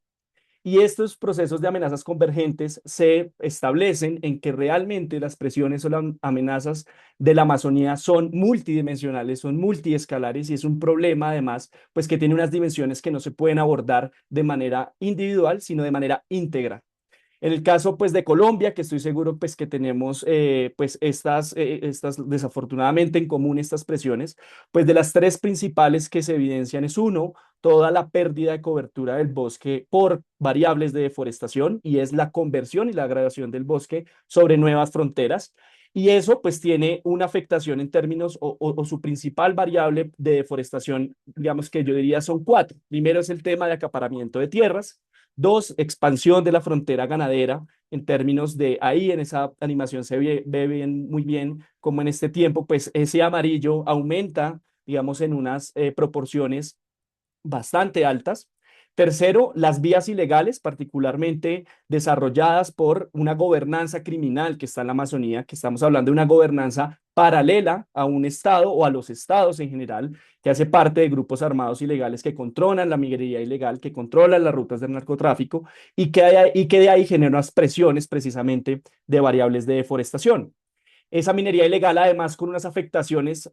Y estos procesos de amenazas convergentes se establecen en que realmente las presiones o las amenazas de la Amazonía son multidimensionales, son multiescalares y es un problema además, pues que tiene unas dimensiones que no se pueden abordar de manera individual, sino de manera íntegra. En el caso pues de Colombia, que estoy seguro pues que tenemos pues estas desafortunadamente en común estas presiones, pues de las tres principales que se evidencian es uno, toda la pérdida de cobertura del bosque por variables de deforestación y es la conversión y la agradación del bosque sobre nuevas fronteras. Y eso pues tiene una afectación en términos o su principal variable de deforestación, digamos que yo diría son cuatro. Primero es el tema de acaparamiento de tierras. Dos, expansión de la frontera ganadera en términos de ahí en esa animación se ve bien, muy bien como en este tiempo, pues ese amarillo aumenta, digamos, en unas proporciones bastante altas. Tercero, las vías ilegales, particularmente desarrolladas por una gobernanza criminal que está en la Amazonía, que estamos hablando de una gobernanza paralela a un estado o a los estados en general, que hace parte de grupos armados ilegales que controlan la minería ilegal, que controlan las rutas del narcotráfico y que de ahí generan unas presiones precisamente de variables de deforestación. Esa minería ilegal, además, con unas afectaciones,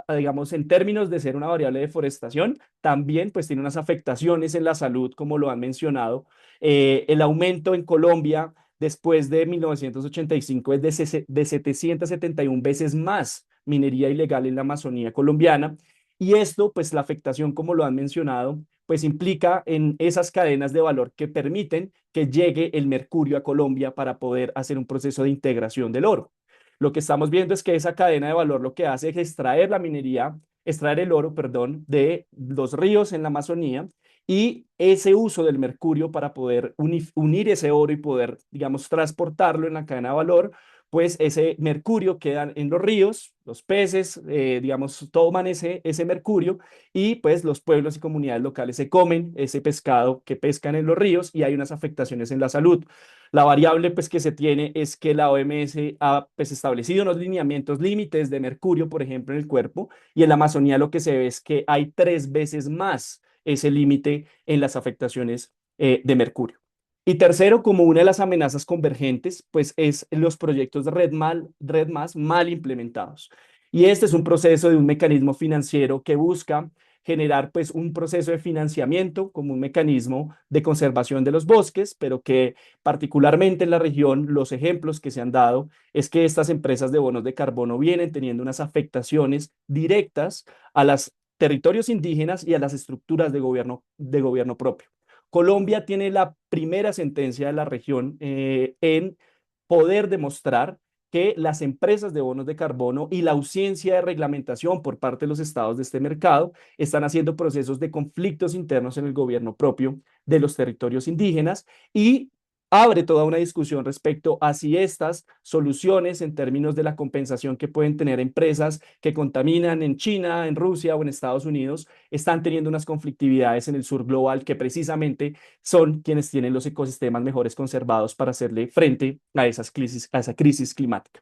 digamos, en términos de ser una variable de deforestación, también pues tiene unas afectaciones en la salud, como lo han mencionado. El aumento en Colombia después de 1985 es de 771 veces más minería ilegal en la Amazonía colombiana. Y esto, pues la afectación, como lo han mencionado, pues implica en esas cadenas de valor que permiten que llegue el mercurio a Colombia para poder hacer un proceso de integración del oro. Lo que estamos viendo es que esa cadena de valor lo que hace es extraer la minería, extraer el oro, perdón, de los ríos en la Amazonía, y ese uso del mercurio para poder unir ese oro y poder, digamos, transportarlo en la cadena de valor, pues ese mercurio queda en los ríos, los peces, digamos, toman ese mercurio, y pues los pueblos y comunidades locales se comen ese pescado que pescan en los ríos y hay unas afectaciones en la salud. La variable pues que se tiene es que la OMS ha pues establecido unos lineamientos límites de mercurio, por ejemplo, en el cuerpo, y en la Amazonía lo que se ve es que hay 3 veces más ese límite en las afectaciones de mercurio. Y tercero, como una de las amenazas convergentes, pues es los proyectos de red más mal implementados. Y este es un proceso de un mecanismo financiero que busca generar pues un proceso de financiamiento como un mecanismo de conservación de los bosques, pero que particularmente en la región los ejemplos que se han dado es que estas empresas de bonos de carbono vienen teniendo unas afectaciones directas a los territorios indígenas y a las estructuras de gobierno propio. Colombia tiene la primera sentencia de la región en poder demostrar que las empresas de bonos de carbono y la ausencia de reglamentación por parte de los estados de este mercado están haciendo procesos de conflictos internos en el gobierno propio de los territorios indígenas, y abre toda una discusión respecto a si estas soluciones en términos de la compensación que pueden tener empresas que contaminan en China, en Rusia o en Estados Unidos están teniendo unas conflictividades en el sur global que precisamente son quienes tienen los ecosistemas mejores conservados para hacerle frente a esa crisis climática.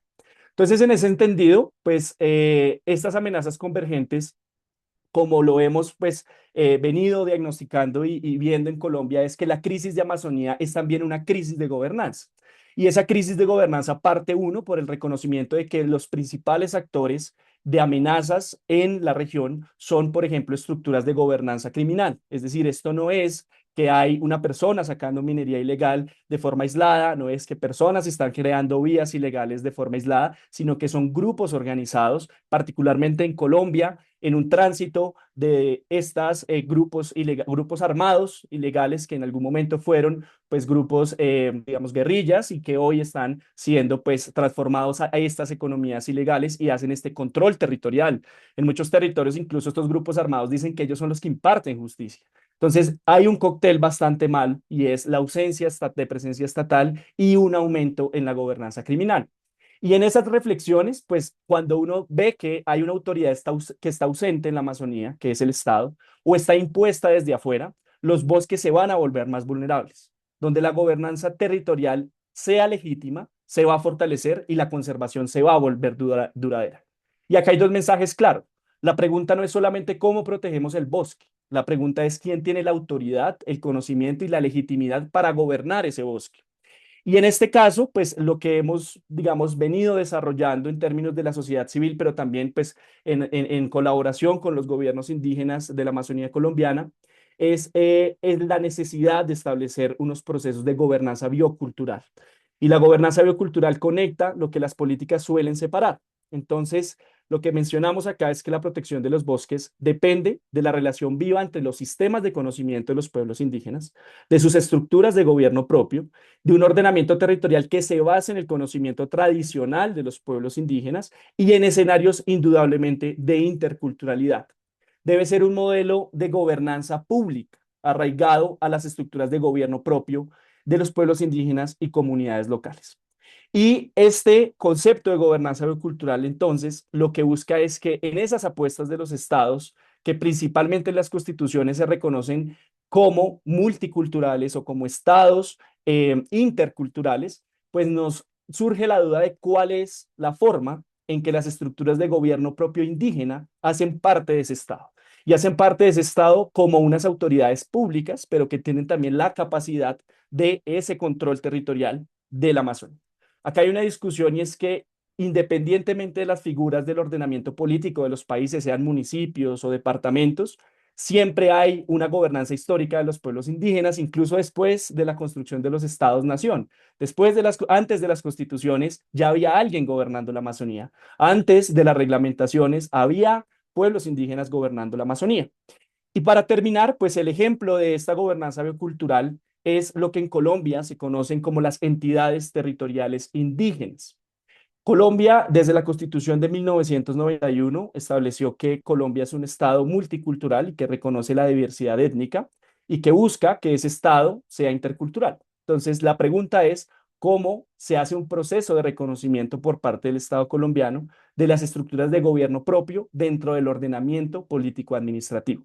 Entonces, en ese entendido, pues estas amenazas convergentes, como lo hemos pues venido diagnosticando y viendo en Colombia, es que la crisis de Amazonía es también una crisis de gobernanza. Y esa crisis de gobernanza parte uno por el reconocimiento de que los principales actores de amenazas en la región son, por ejemplo, estructuras de gobernanza criminal. Es decir, esto no es que hay una persona sacando minería ilegal de forma aislada, no es que personas están creando vías ilegales de forma aislada, sino que son grupos organizados, particularmente en Colombia, en un tránsito de estos grupos armados ilegales que en algún momento fueron pues grupos, digamos, guerrillas, y que hoy están siendo pues transformados a estas economías ilegales y hacen este control territorial. En muchos territorios, incluso estos grupos armados dicen que ellos son los que imparten justicia. Entonces, hay un cóctel bastante mal y es la ausencia de presencia estatal y un aumento en la gobernanza criminal. Y en esas reflexiones, pues cuando uno ve que hay una autoridad que está ausente en la Amazonía, que es el Estado, o está impuesta desde afuera, los bosques se van a volver más vulnerables. Donde la gobernanza territorial sea legítima, se va a fortalecer y la conservación se va a volver duradera. Y acá hay dos mensajes claros. La pregunta no es solamente cómo protegemos el bosque. La pregunta es quién tiene la autoridad, el conocimiento y la legitimidad para gobernar ese bosque. Y en este caso, pues lo que hemos, digamos, venido desarrollando en términos de la sociedad civil, pero también pues en colaboración con los gobiernos indígenas de la Amazonía colombiana, es la necesidad de establecer unos procesos de gobernanza biocultural. Y la gobernanza biocultural conecta lo que las políticas suelen separar. Entonces, lo que mencionamos acá es que la protección de los bosques depende de la relación viva entre los sistemas de conocimiento de los pueblos indígenas, de sus estructuras de gobierno propio, de un ordenamiento territorial que se base en el conocimiento tradicional de los pueblos indígenas y en escenarios indudablemente de interculturalidad. Debe ser un modelo de gobernanza pública arraigado a las estructuras de gobierno propio de los pueblos indígenas y comunidades locales. Y este concepto de gobernanza biocultural, entonces, lo que busca es que en esas apuestas de los estados, que principalmente en las constituciones se reconocen como multiculturales o como estados interculturales, pues nos surge la duda de cuál es la forma en que las estructuras de gobierno propio indígena hacen parte de ese estado. Y hacen parte de ese estado como unas autoridades públicas, pero que tienen también la capacidad de ese control territorial del Amazonas. Acá hay una discusión y es que independientemente de las figuras del ordenamiento político de los países, sean municipios o departamentos, siempre hay una gobernanza histórica de los pueblos indígenas, incluso después de la construcción de los estados-nación. Antes de las constituciones ya había alguien gobernando la Amazonía. Antes de las reglamentaciones había pueblos indígenas gobernando la Amazonía. Y para terminar, pues el ejemplo de esta gobernanza biocultural es lo que en Colombia se conocen como las entidades territoriales indígenas. Colombia, desde la Constitución de 1991, estableció que Colombia es un estado multicultural y que reconoce la diversidad étnica y que busca que ese estado sea intercultural. Entonces, la pregunta es, ¿cómo se hace un proceso de reconocimiento por parte del Estado colombiano de las estructuras de gobierno propio dentro del ordenamiento político-administrativo?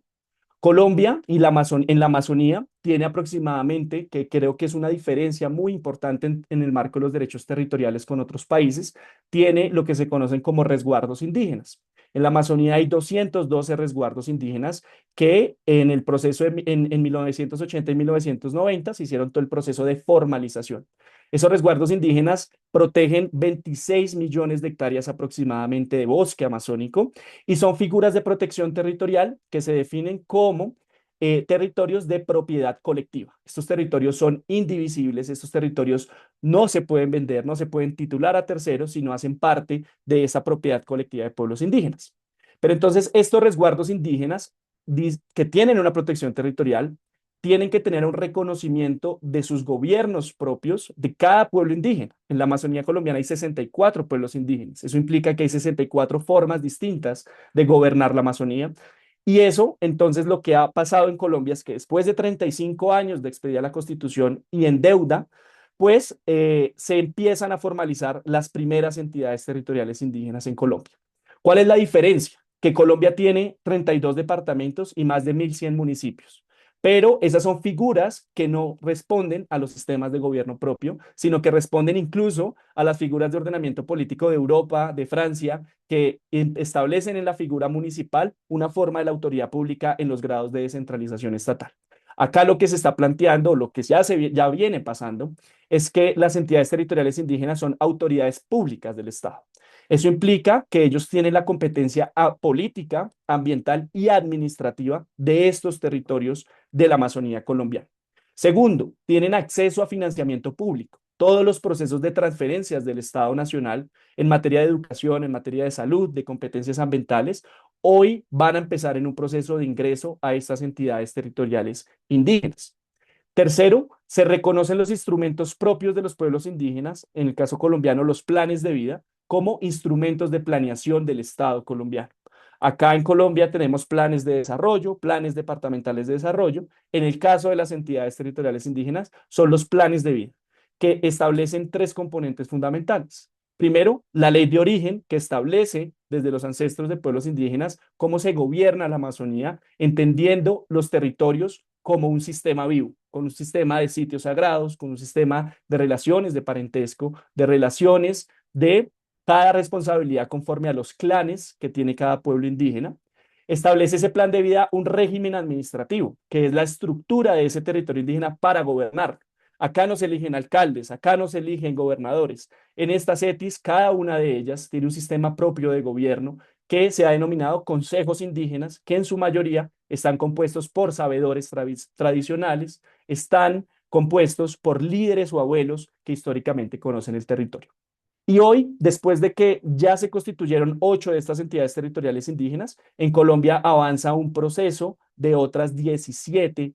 Colombia y en la Amazonía tiene aproximadamente, que creo que es una diferencia muy importante en el marco de los derechos territoriales con otros países, tiene lo que se conocen como resguardos indígenas. En la Amazonía hay 212 resguardos indígenas que en el proceso en 1980 y 1990 se hicieron todo el proceso de formalización. Esos resguardos indígenas protegen 26 millones de hectáreas aproximadamente de bosque amazónico y son figuras de protección territorial que se definen como territorios de propiedad colectiva. Estos territorios son indivisibles, estos territorios no se pueden vender, no se pueden titular a terceros, sino hacen parte de esa propiedad colectiva de pueblos indígenas. Pero entonces estos resguardos indígenas que tienen una protección territorial tienen que tener un reconocimiento de sus gobiernos propios de cada pueblo indígena. En la Amazonía colombiana hay 64 pueblos indígenas. Eso implica que hay 64 formas distintas de gobernar la Amazonía. Y eso, entonces, lo que ha pasado en Colombia es que después de 35 años de expedida la Constitución y en deuda, pues se empiezan a formalizar las primeras entidades territoriales indígenas en Colombia. ¿Cuál es la diferencia? Que Colombia tiene 32 departamentos y más de 1.100 municipios. Pero esas son figuras que no responden a los sistemas de gobierno propio, sino que responden incluso a las figuras de ordenamiento político de Europa, de Francia, que establecen en la figura municipal una forma de la autoridad pública en los grados de descentralización estatal. Acá lo que se está planteando, lo que ya viene pasando, es que las entidades territoriales indígenas son autoridades públicas del Estado. Eso implica que ellos tienen la competencia política, ambiental y administrativa de estos territorios de la Amazonía colombiana. Segundo, tienen acceso a financiamiento público. Todos los procesos de transferencias del Estado Nacional en materia de educación, en materia de salud, de competencias ambientales, hoy van a empezar en un proceso de ingreso a estas entidades territoriales indígenas. Tercero, se reconocen los instrumentos propios de los pueblos indígenas, en el caso colombiano, los planes de vida, como instrumentos de planeación del Estado colombiano. Acá en Colombia tenemos planes de desarrollo, planes departamentales de desarrollo. En el caso de las entidades territoriales indígenas, son los planes de vida, que establecen tres componentes fundamentales. Primero, la ley de origen, que establece desde los ancestros de pueblos indígenas cómo se gobierna la Amazonía, entendiendo los territorios como un sistema vivo, con un sistema de sitios sagrados, con un sistema de relaciones de parentesco, de relaciones de cada responsabilidad conforme a los clanes que tiene cada pueblo indígena. Establece ese plan de vida un régimen administrativo, que es la estructura de ese territorio indígena para gobernar. Acá no se eligen alcaldes, acá no se eligen gobernadores. En estas ETIs, cada una de ellas tiene un sistema propio de gobierno que se ha denominado consejos indígenas, que en su mayoría están compuestos por sabedores tradicionales, están compuestos por líderes o abuelos que históricamente conocen el territorio. Y hoy, después de que ya se constituyeron 8 de estas entidades territoriales indígenas, en Colombia avanza un proceso de otras 15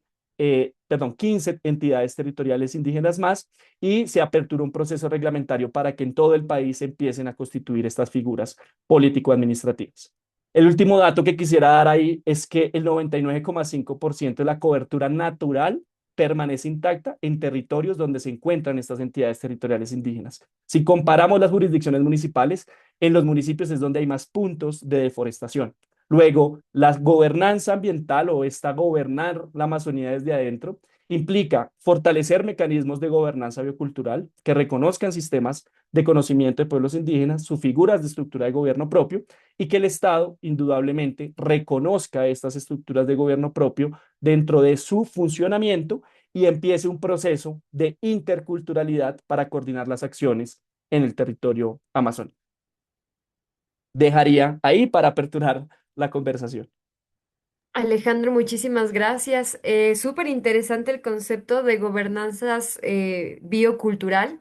entidades territoriales indígenas más y se apertura un proceso reglamentario para que en todo el país se empiecen a constituir estas figuras político-administrativas. El último dato que quisiera dar ahí es que el 99,5% de la cobertura natural permanece intacta en territorios donde se encuentran estas entidades territoriales indígenas. Si comparamos las jurisdicciones municipales, en los municipios es donde hay más puntos de deforestación. Luego, la gobernanza ambiental o esta gobernar la Amazonía desde adentro implica fortalecer mecanismos de gobernanza biocultural que reconozcan sistemas de conocimiento de pueblos indígenas, sus figuras de estructura de gobierno propio y que el Estado indudablemente reconozca estas estructuras de gobierno propio dentro de su funcionamiento y empiece un proceso de interculturalidad para coordinar las acciones en el territorio amazónico. Dejaría ahí para aperturar la conversación. Alejandro, muchísimas gracias. Súper interesante el concepto de gobernanzas biocultural.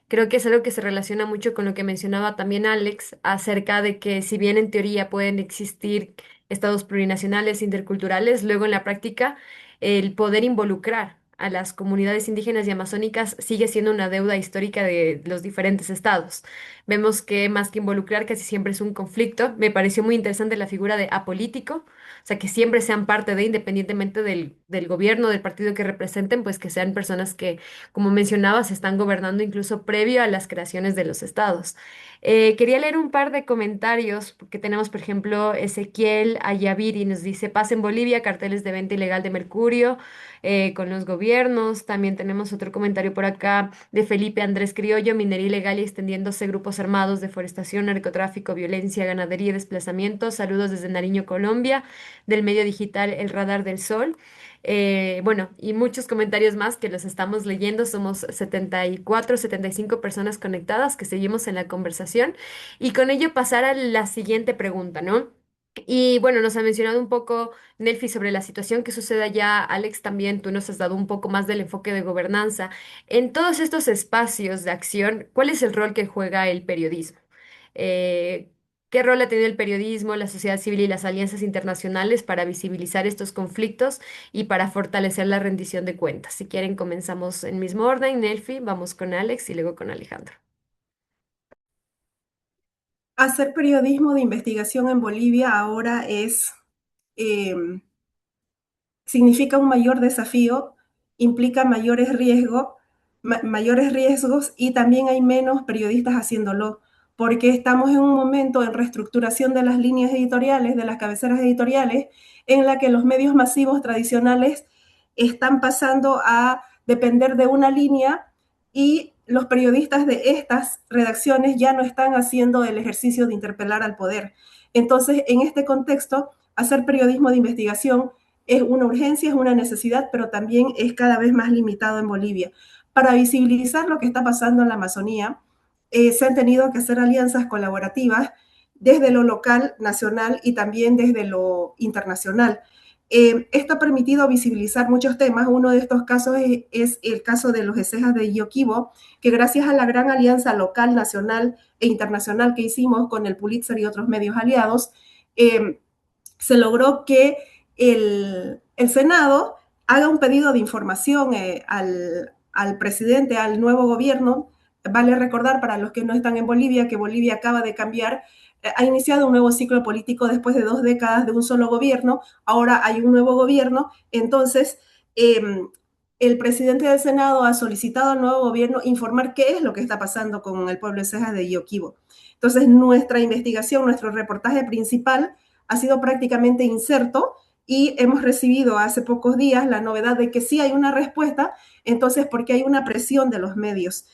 Creo que es algo que se relaciona mucho con lo que mencionaba también Alex acerca de que si bien en teoría pueden existir estados plurinacionales, interculturales, luego en la práctica el poder involucrar a las comunidades indígenas y amazónicas sigue siendo una deuda histórica de los diferentes estados. Vemos que más que involucrar casi siempre es un conflicto. Me pareció muy interesante la figura de apolítico, o sea, que siempre sean parte de, independientemente del gobierno, del partido que representen, pues que sean personas que, como mencionabas, están gobernando incluso previo a las creaciones de los estados. Quería leer un par de comentarios, porque tenemos, por ejemplo, Ezequiel Ayaviri nos dice, paz en Bolivia, carteles de venta ilegal de mercurio con los gobiernos. También tenemos otro comentario por acá de Felipe Andrés Criollo, minería ilegal y extendiéndose grupos armados, deforestación, narcotráfico, violencia, ganadería y desplazamiento. Saludos desde Nariño, Colombia, del medio digital El Radar del Sol. Bueno, y muchos comentarios más que los estamos leyendo. Somos 74, 75 personas conectadas que seguimos en la conversación. Y con ello pasar a la siguiente pregunta, ¿no? Y bueno, nos ha mencionado un poco Nelfi sobre la situación que sucede allá. Alex, también tú nos has dado un poco más del enfoque de gobernanza. En todos estos espacios de acción, ¿cuál es el rol que juega el periodismo? Eh, ¿Qué rol ha tenido el periodismo, la sociedad civil y las alianzas internacionales para visibilizar estos conflictos y para fortalecer la rendición de cuentas? Si quieren, comenzamos en mismo orden. Nelfi, vamos con Alex y luego con Alejandro. Hacer periodismo de investigación en Bolivia ahora eh, significa un mayor desafío, implica mayores riesgos y también hay menos periodistas haciéndolo, porque estamos en un momento en reestructuración de las líneas editoriales, de las cabeceras editoriales, en la que los medios masivos tradicionales están pasando a depender de una línea y los periodistas de estas redacciones ya no están haciendo el ejercicio de interpelar al poder. Entonces, en este contexto, hacer periodismo de investigación es una urgencia, es una necesidad, pero también es cada vez más limitado en Bolivia. Para visibilizar lo que está pasando en la Amazonía, se han tenido que hacer alianzas colaborativas desde lo local, nacional y también desde lo internacional. Esto ha permitido visibilizar muchos temas. Uno de estos casos es el caso de los ECEJAS de Yoquibo, que gracias a la gran alianza local, nacional e internacional que hicimos con el Pulitzer y otros medios aliados, se logró que el Senado haga un pedido de información al presidente, al nuevo gobierno. Vale recordar para los que no están en Bolivia que Bolivia acaba de cambiar, ha iniciado un nuevo ciclo político después de 2 décadas de un solo gobierno, ahora hay un nuevo gobierno, entonces el presidente del Senado ha solicitado al nuevo gobierno informar qué es lo que está pasando con el pueblo de Cejas de Yoquibo. Entonces nuestra investigación, nuestro reportaje principal ha sido prácticamente inserto y hemos recibido hace pocos días la novedad de que sí hay una respuesta, entonces porque hay una presión de los medios.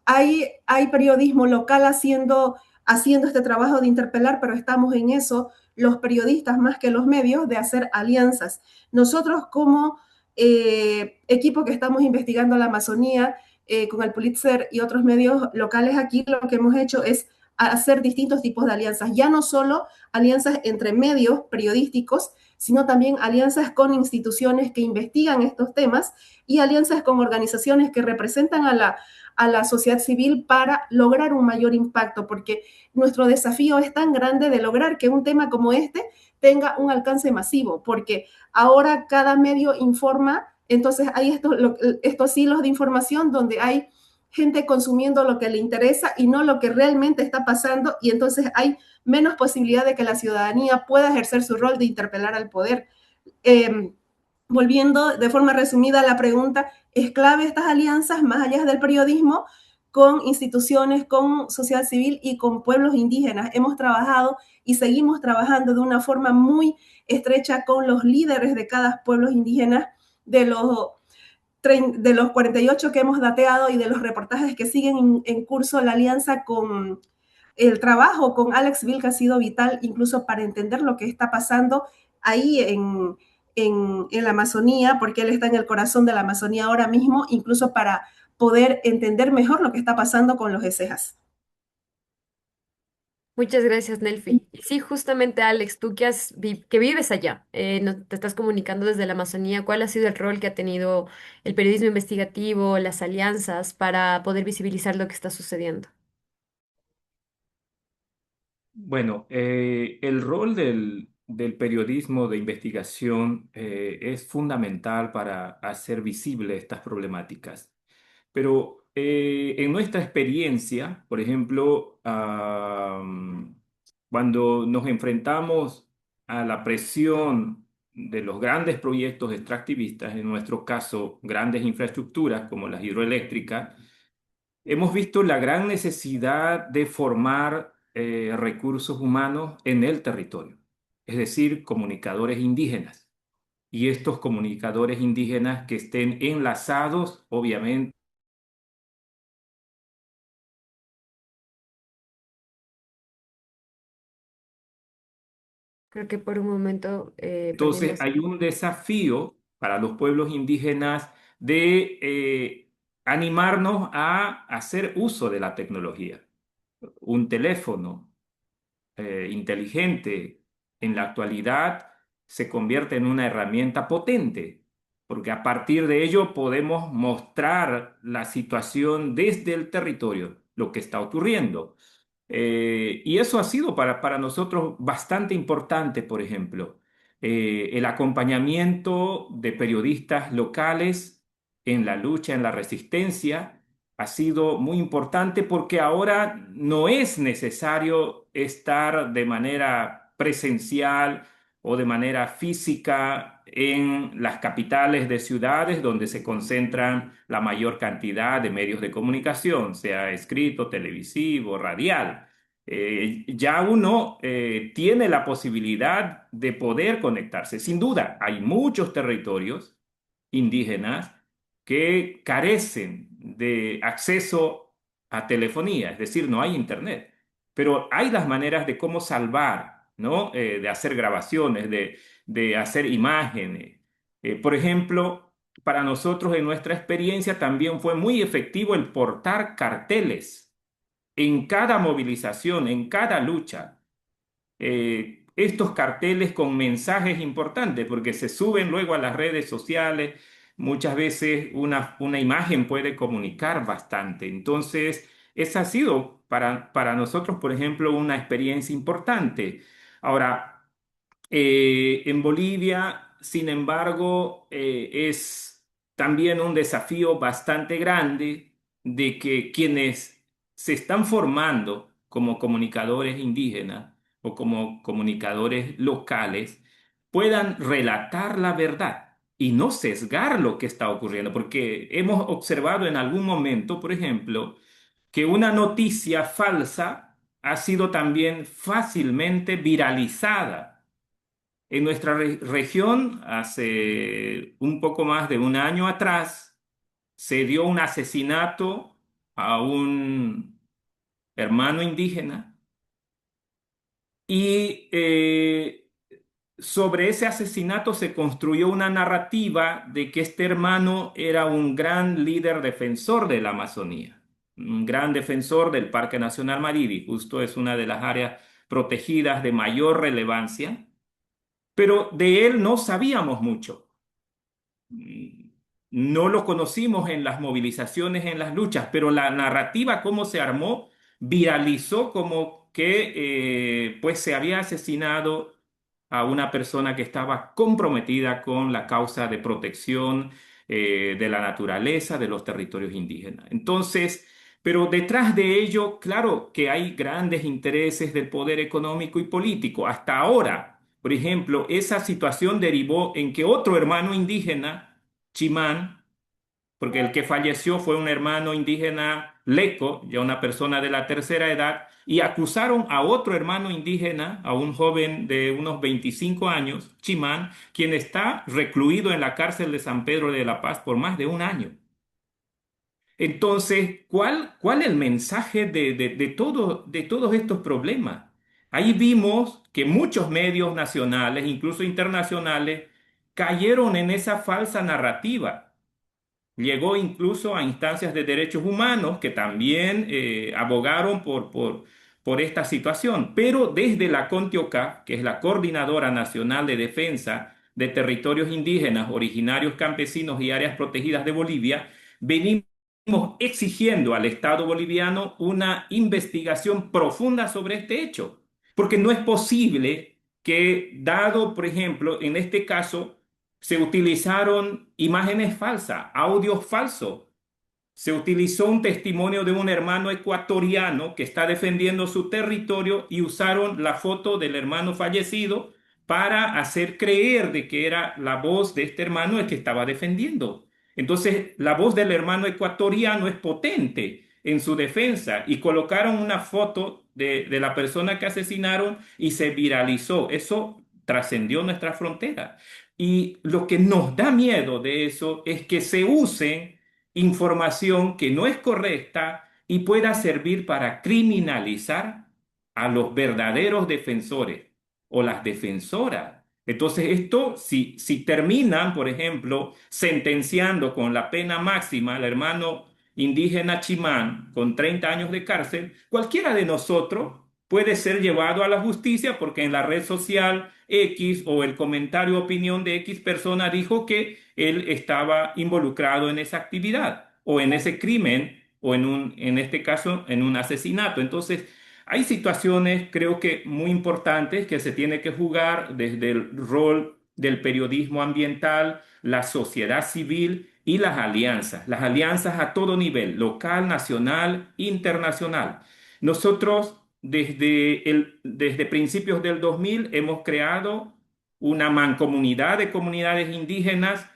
Hay periodismo local haciendo este trabajo de interpelar, pero estamos en eso, los periodistas más que los medios, de hacer alianzas. Nosotros como equipo que estamos investigando la Amazonía con el Pulitzer y otros medios locales aquí, lo que hemos hecho es hacer distintos tipos de alianzas, ya no solo alianzas entre medios periodísticos, sino también alianzas con instituciones que investigan estos temas y alianzas con organizaciones que representan a la sociedad civil para lograr un mayor impacto, porque nuestro desafío es tan grande de lograr que un tema como este tenga un alcance masivo, porque ahora cada medio informa, entonces hay estos hilos de información donde hay gente consumiendo lo que le interesa y no lo que realmente está pasando, y entonces hay menos posibilidad de que la ciudadanía pueda ejercer su rol de interpelar al poder. Volviendo de forma resumida a la pregunta, ¿es clave estas alianzas más allá del periodismo con instituciones, con sociedad civil y con pueblos indígenas? Hemos trabajado y seguimos trabajando de una forma muy estrecha con los líderes de cada pueblo indígena, de los 48 que hemos dateado y de los reportajes que siguen en curso. La alianza con el trabajo con Alex Vilca ha sido vital incluso para entender lo que está pasando ahí en la Amazonía, porque él está en el corazón de la Amazonía ahora mismo, incluso para poder entender mejor lo que está pasando con los ECEJAS. Muchas gracias, Nelfi. Y sí, justamente, Alex, tú que vives allá, te estás comunicando desde la Amazonía, ¿cuál ha sido el rol que ha tenido el periodismo investigativo, las alianzas para poder visibilizar lo que está sucediendo? Bueno, el rol del periodismo de investigación es fundamental para hacer visible estas problemáticas. Pero en nuestra experiencia, por ejemplo, cuando nos enfrentamos a la presión de los grandes proyectos extractivistas, en nuestro caso, grandes infraestructuras como las hidroeléctricas, hemos visto la gran necesidad de formar recursos humanos en el territorio, es decir, comunicadores indígenas. Y estos comunicadores indígenas que estén enlazados, obviamente. Creo que por un momento Entonces perdimos. hay un desafío para los pueblos indígenas de animarnos a hacer uso de la tecnología. Un teléfono inteligente en la actualidad se convierte en una herramienta potente, porque a partir de ello podemos mostrar la situación desde el territorio, lo que está ocurriendo. Y eso ha sido para nosotros bastante importante, por ejemplo, el acompañamiento de periodistas locales en la lucha, en la resistencia, ha sido muy importante porque ahora no es necesario estar de manera presencial o de manera física en las capitales de ciudades donde se concentran la mayor cantidad de medios de comunicación, sea escrito, televisivo, radial. Ya uno tiene la posibilidad de poder conectarse. Sin duda, hay muchos territorios indígenas que carecen de acceso a telefonía, es decir, no hay internet. Pero hay las maneras de cómo salvar, ¿no? De hacer grabaciones, de hacer imágenes. Por ejemplo, para nosotros en nuestra experiencia también fue muy efectivo el portar carteles en cada movilización, en cada lucha, estos carteles con mensajes importantes, porque se suben luego a las redes sociales. Muchas veces una imagen puede comunicar bastante. Entonces, esa ha sido para nosotros, por ejemplo, una experiencia importante. Ahora, en Bolivia, sin embargo, es también un desafío bastante grande de que quienes se están formando como comunicadores indígenas o como comunicadores locales puedan relatar la verdad y no sesgar lo que está ocurriendo, porque hemos observado en algún momento, por ejemplo, que una noticia falsa ha sido también fácilmente viralizada en nuestra región. Hace un poco más de un año atrás, se dio un asesinato a un hermano indígena y sobre ese asesinato se construyó una narrativa de que este hermano era un gran líder defensor de la Amazonía, un gran defensor del Parque Nacional Maribi. Justo es una de las áreas protegidas de mayor relevancia, pero de él no sabíamos mucho. No lo conocimos en las movilizaciones, en las luchas, pero la narrativa, cómo se armó, viralizó como que pues se había asesinado a una persona que estaba comprometida con la causa de protección de la naturaleza, de los territorios indígenas. Entonces, pero detrás de ello, claro que hay grandes intereses del poder económico y político. Hasta ahora, por ejemplo, esa situación derivó en que otro hermano indígena, Chimán, porque el que falleció fue un hermano indígena leco, ya una persona de la tercera edad, y acusaron a otro hermano indígena, a un joven de unos 25 años, Chimán, quien está recluido en la cárcel de San Pedro de la Paz por más de un año. Entonces, ¿cuál el mensaje de todos estos problemas? Ahí vimos que muchos medios nacionales, incluso internacionales, cayeron en esa falsa narrativa. Llegó incluso a instancias de derechos humanos que también abogaron por esta situación, pero desde la CONTIOCAF, que es la Coordinadora Nacional de Defensa de Territorios Indígenas, Originarios Campesinos y Áreas Protegidas de Bolivia, venimos exigiendo al Estado boliviano una investigación profunda sobre este hecho, porque no es posible que, dado, por ejemplo, en este caso, se utilizaron imágenes falsas, audios falsos. Se utilizó un testimonio de un hermano ecuatoriano que está defendiendo su territorio y usaron la foto del hermano fallecido para hacer creer de que era la voz de este hermano el que estaba defendiendo. Entonces, la voz del hermano ecuatoriano es potente en su defensa y colocaron una foto de la persona que asesinaron y se viralizó. Eso trascendió nuestra frontera. Y lo que nos da miedo de eso es que se usen información que no es correcta y pueda servir para criminalizar a los verdaderos defensores o las defensoras. Entonces, esto, si terminan, por ejemplo, sentenciando con la pena máxima al hermano indígena Chimán con 30 años de cárcel, cualquiera de nosotros puede ser llevado a la justicia porque en la red social X o el comentario o opinión de X persona dijo que él estaba involucrado en esa actividad o en ese crimen o en este caso, en un asesinato. Entonces, hay situaciones, creo que muy importantes que se tiene que jugar desde el rol del periodismo ambiental, la sociedad civil y las alianzas a todo nivel, local, nacional, internacional. Nosotros desde principios del 2000 hemos creado una mancomunidad de comunidades indígenas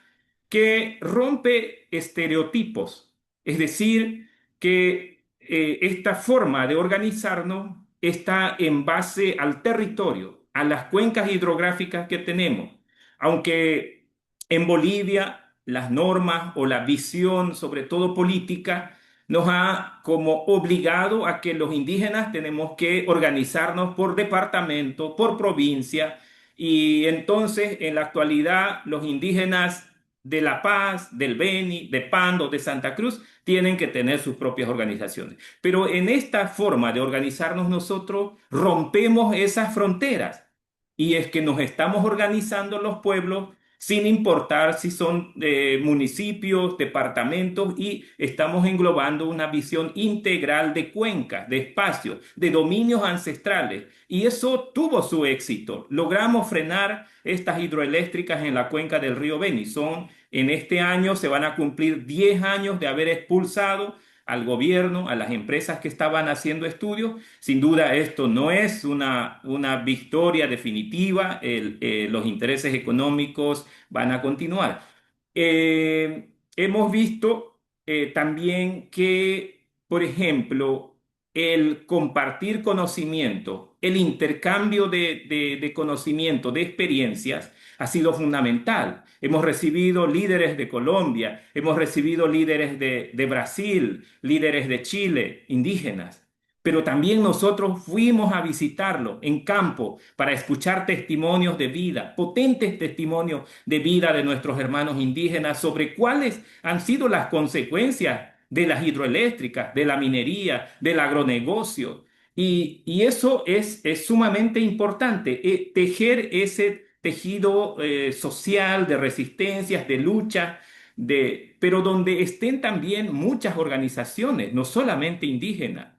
que rompe estereotipos, es decir, que esta forma de organizarnos está en base al territorio, a las cuencas hidrográficas que tenemos, aunque en Bolivia las normas o la visión, sobre todo política, nos ha como obligado a que los indígenas tenemos que organizarnos por departamento, por provincia, y entonces en la actualidad los indígenas de La Paz, del Beni, de Pando, de Santa Cruz, tienen que tener sus propias organizaciones. Pero en esta forma de organizarnos nosotros rompemos esas fronteras y es que nos estamos organizando los pueblos sin importar si son municipios, departamentos, y estamos englobando una visión integral de cuencas, de espacios, de dominios ancestrales. Y eso tuvo su éxito. Logramos frenar estas hidroeléctricas en la cuenca del río Beni. En este año se van a cumplir 10 años de haber expulsado al gobierno, a las empresas que estaban haciendo estudios. Sin duda esto no es una victoria definitiva, los intereses económicos van a continuar. Hemos visto también que, por ejemplo, el compartir conocimiento, el intercambio de conocimiento, de experiencias, ha sido fundamental. Hemos recibido líderes de Colombia, hemos recibido líderes de Brasil, líderes de Chile, indígenas, pero también nosotros fuimos a visitarlo en campo para escuchar testimonios de vida, potentes testimonios de vida de nuestros hermanos indígenas sobre cuáles han sido las consecuencias de las hidroeléctricas, de la minería, del agronegocio. Y eso es sumamente importante, tejer ese tejido social de resistencias, de lucha, pero donde estén también muchas organizaciones, no solamente indígenas.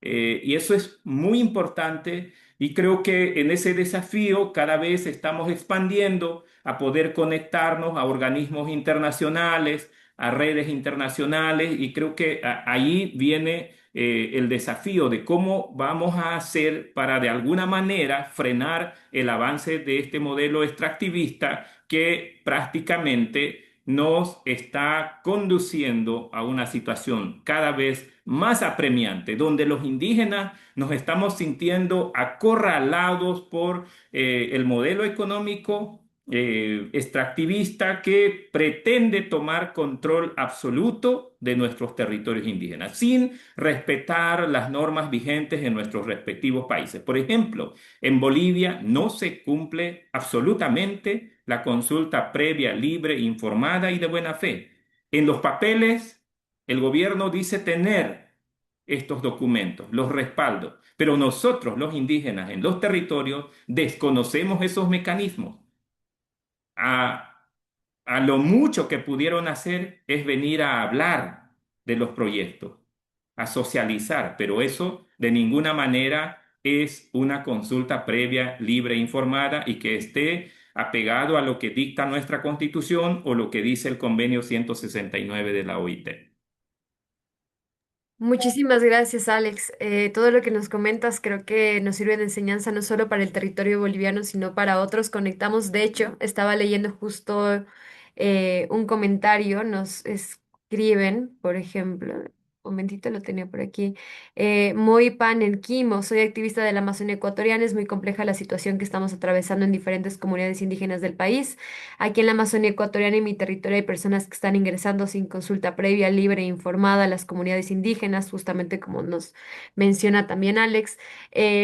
Y eso es muy importante y creo que en ese desafío cada vez estamos expandiendo a poder conectarnos a organismos internacionales, a redes internacionales, y creo que ahí viene el desafío de cómo vamos a hacer para de alguna manera frenar el avance de este modelo extractivista que prácticamente nos está conduciendo a una situación cada vez más apremiante, donde los indígenas nos estamos sintiendo acorralados por el modelo económico extractivista que pretende tomar control absoluto de nuestros territorios indígenas, sin respetar las normas vigentes en nuestros respectivos países. Por ejemplo, en Bolivia no se cumple absolutamente la consulta previa, libre, informada y de buena fe. En los papeles, el gobierno dice tener estos documentos, los respaldo. Pero nosotros, los indígenas en los territorios, desconocemos esos mecanismos. A, a lo mucho que pudieron hacer es venir a hablar de los proyectos, a socializar, pero eso de ninguna manera es una consulta previa, libre e informada y que esté apegado a lo que dicta nuestra Constitución o lo que dice el Convenio 169 de la OIT. Muchísimas gracias, Alex. Todo lo que nos comentas creo que nos sirve de enseñanza no solo para el territorio boliviano, sino para otros. Conectamos, de hecho, estaba leyendo justo un comentario, nos escriben, por ejemplo, un momentito lo tenía por aquí. Muy pan en Quimo, soy activista de la Amazonía ecuatoriana, es muy compleja la situación que estamos atravesando en diferentes comunidades indígenas del país. Aquí en la Amazonía ecuatoriana y mi territorio hay personas que están ingresando sin consulta previa, libre e informada a las comunidades indígenas, justamente como nos menciona también Alex.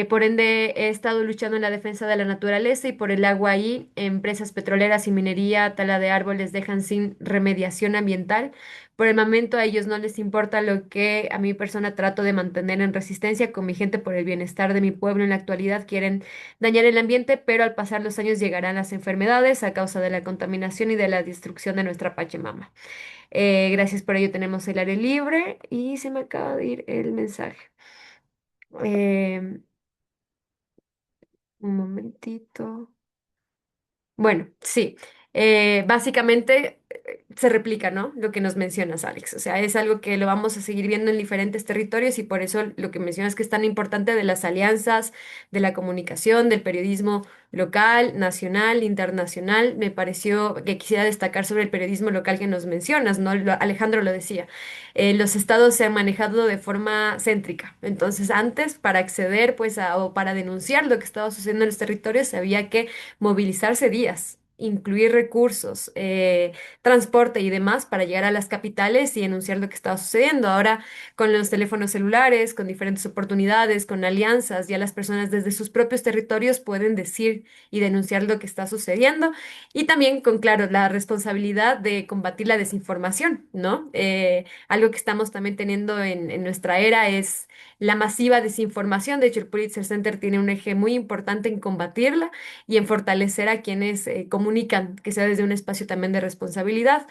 Por ende, he estado luchando en la defensa de la naturaleza y por el agua ahí. Empresas petroleras y minería, tala de árboles dejan sin remediación ambiental. Por el momento a ellos no les importa lo que a mi persona trato de mantener en resistencia con mi gente por el bienestar de mi pueblo. En la actualidad quieren dañar el ambiente, pero al pasar los años llegarán las enfermedades a causa de la contaminación y de la destrucción de nuestra Pachamama. Gracias por ello tenemos el aire libre y se me acaba de ir el mensaje. Em, un momentito. Bueno, sí. Básicamente se replica, ¿no? Lo que nos mencionas, Alex. O sea, es algo que lo vamos a seguir viendo en diferentes territorios y por eso lo que mencionas que es tan importante de las alianzas, de la comunicación, del periodismo local, nacional, internacional. Me pareció que quisiera destacar sobre el periodismo local que nos mencionas, ¿no? Alejandro lo decía. Los estados se han manejado de forma céntrica. Entonces, antes, para acceder, pues, o para denunciar lo que estaba sucediendo en los territorios, había que movilizarse días, incluir recursos, transporte y demás para llegar a las capitales y enunciar lo que estaba sucediendo. Ahora, con los teléfonos celulares, con diferentes oportunidades, con alianzas, ya las personas desde sus propios territorios pueden decir y denunciar lo que está sucediendo. Y también con, claro, la responsabilidad de combatir la desinformación, ¿no? Algo que estamos también teniendo en nuestra era es la masiva desinformación. De hecho, el Pulitzer Center tiene un eje muy importante en combatirla y en fortalecer a quienes comunican, que sea desde un espacio también de responsabilidad.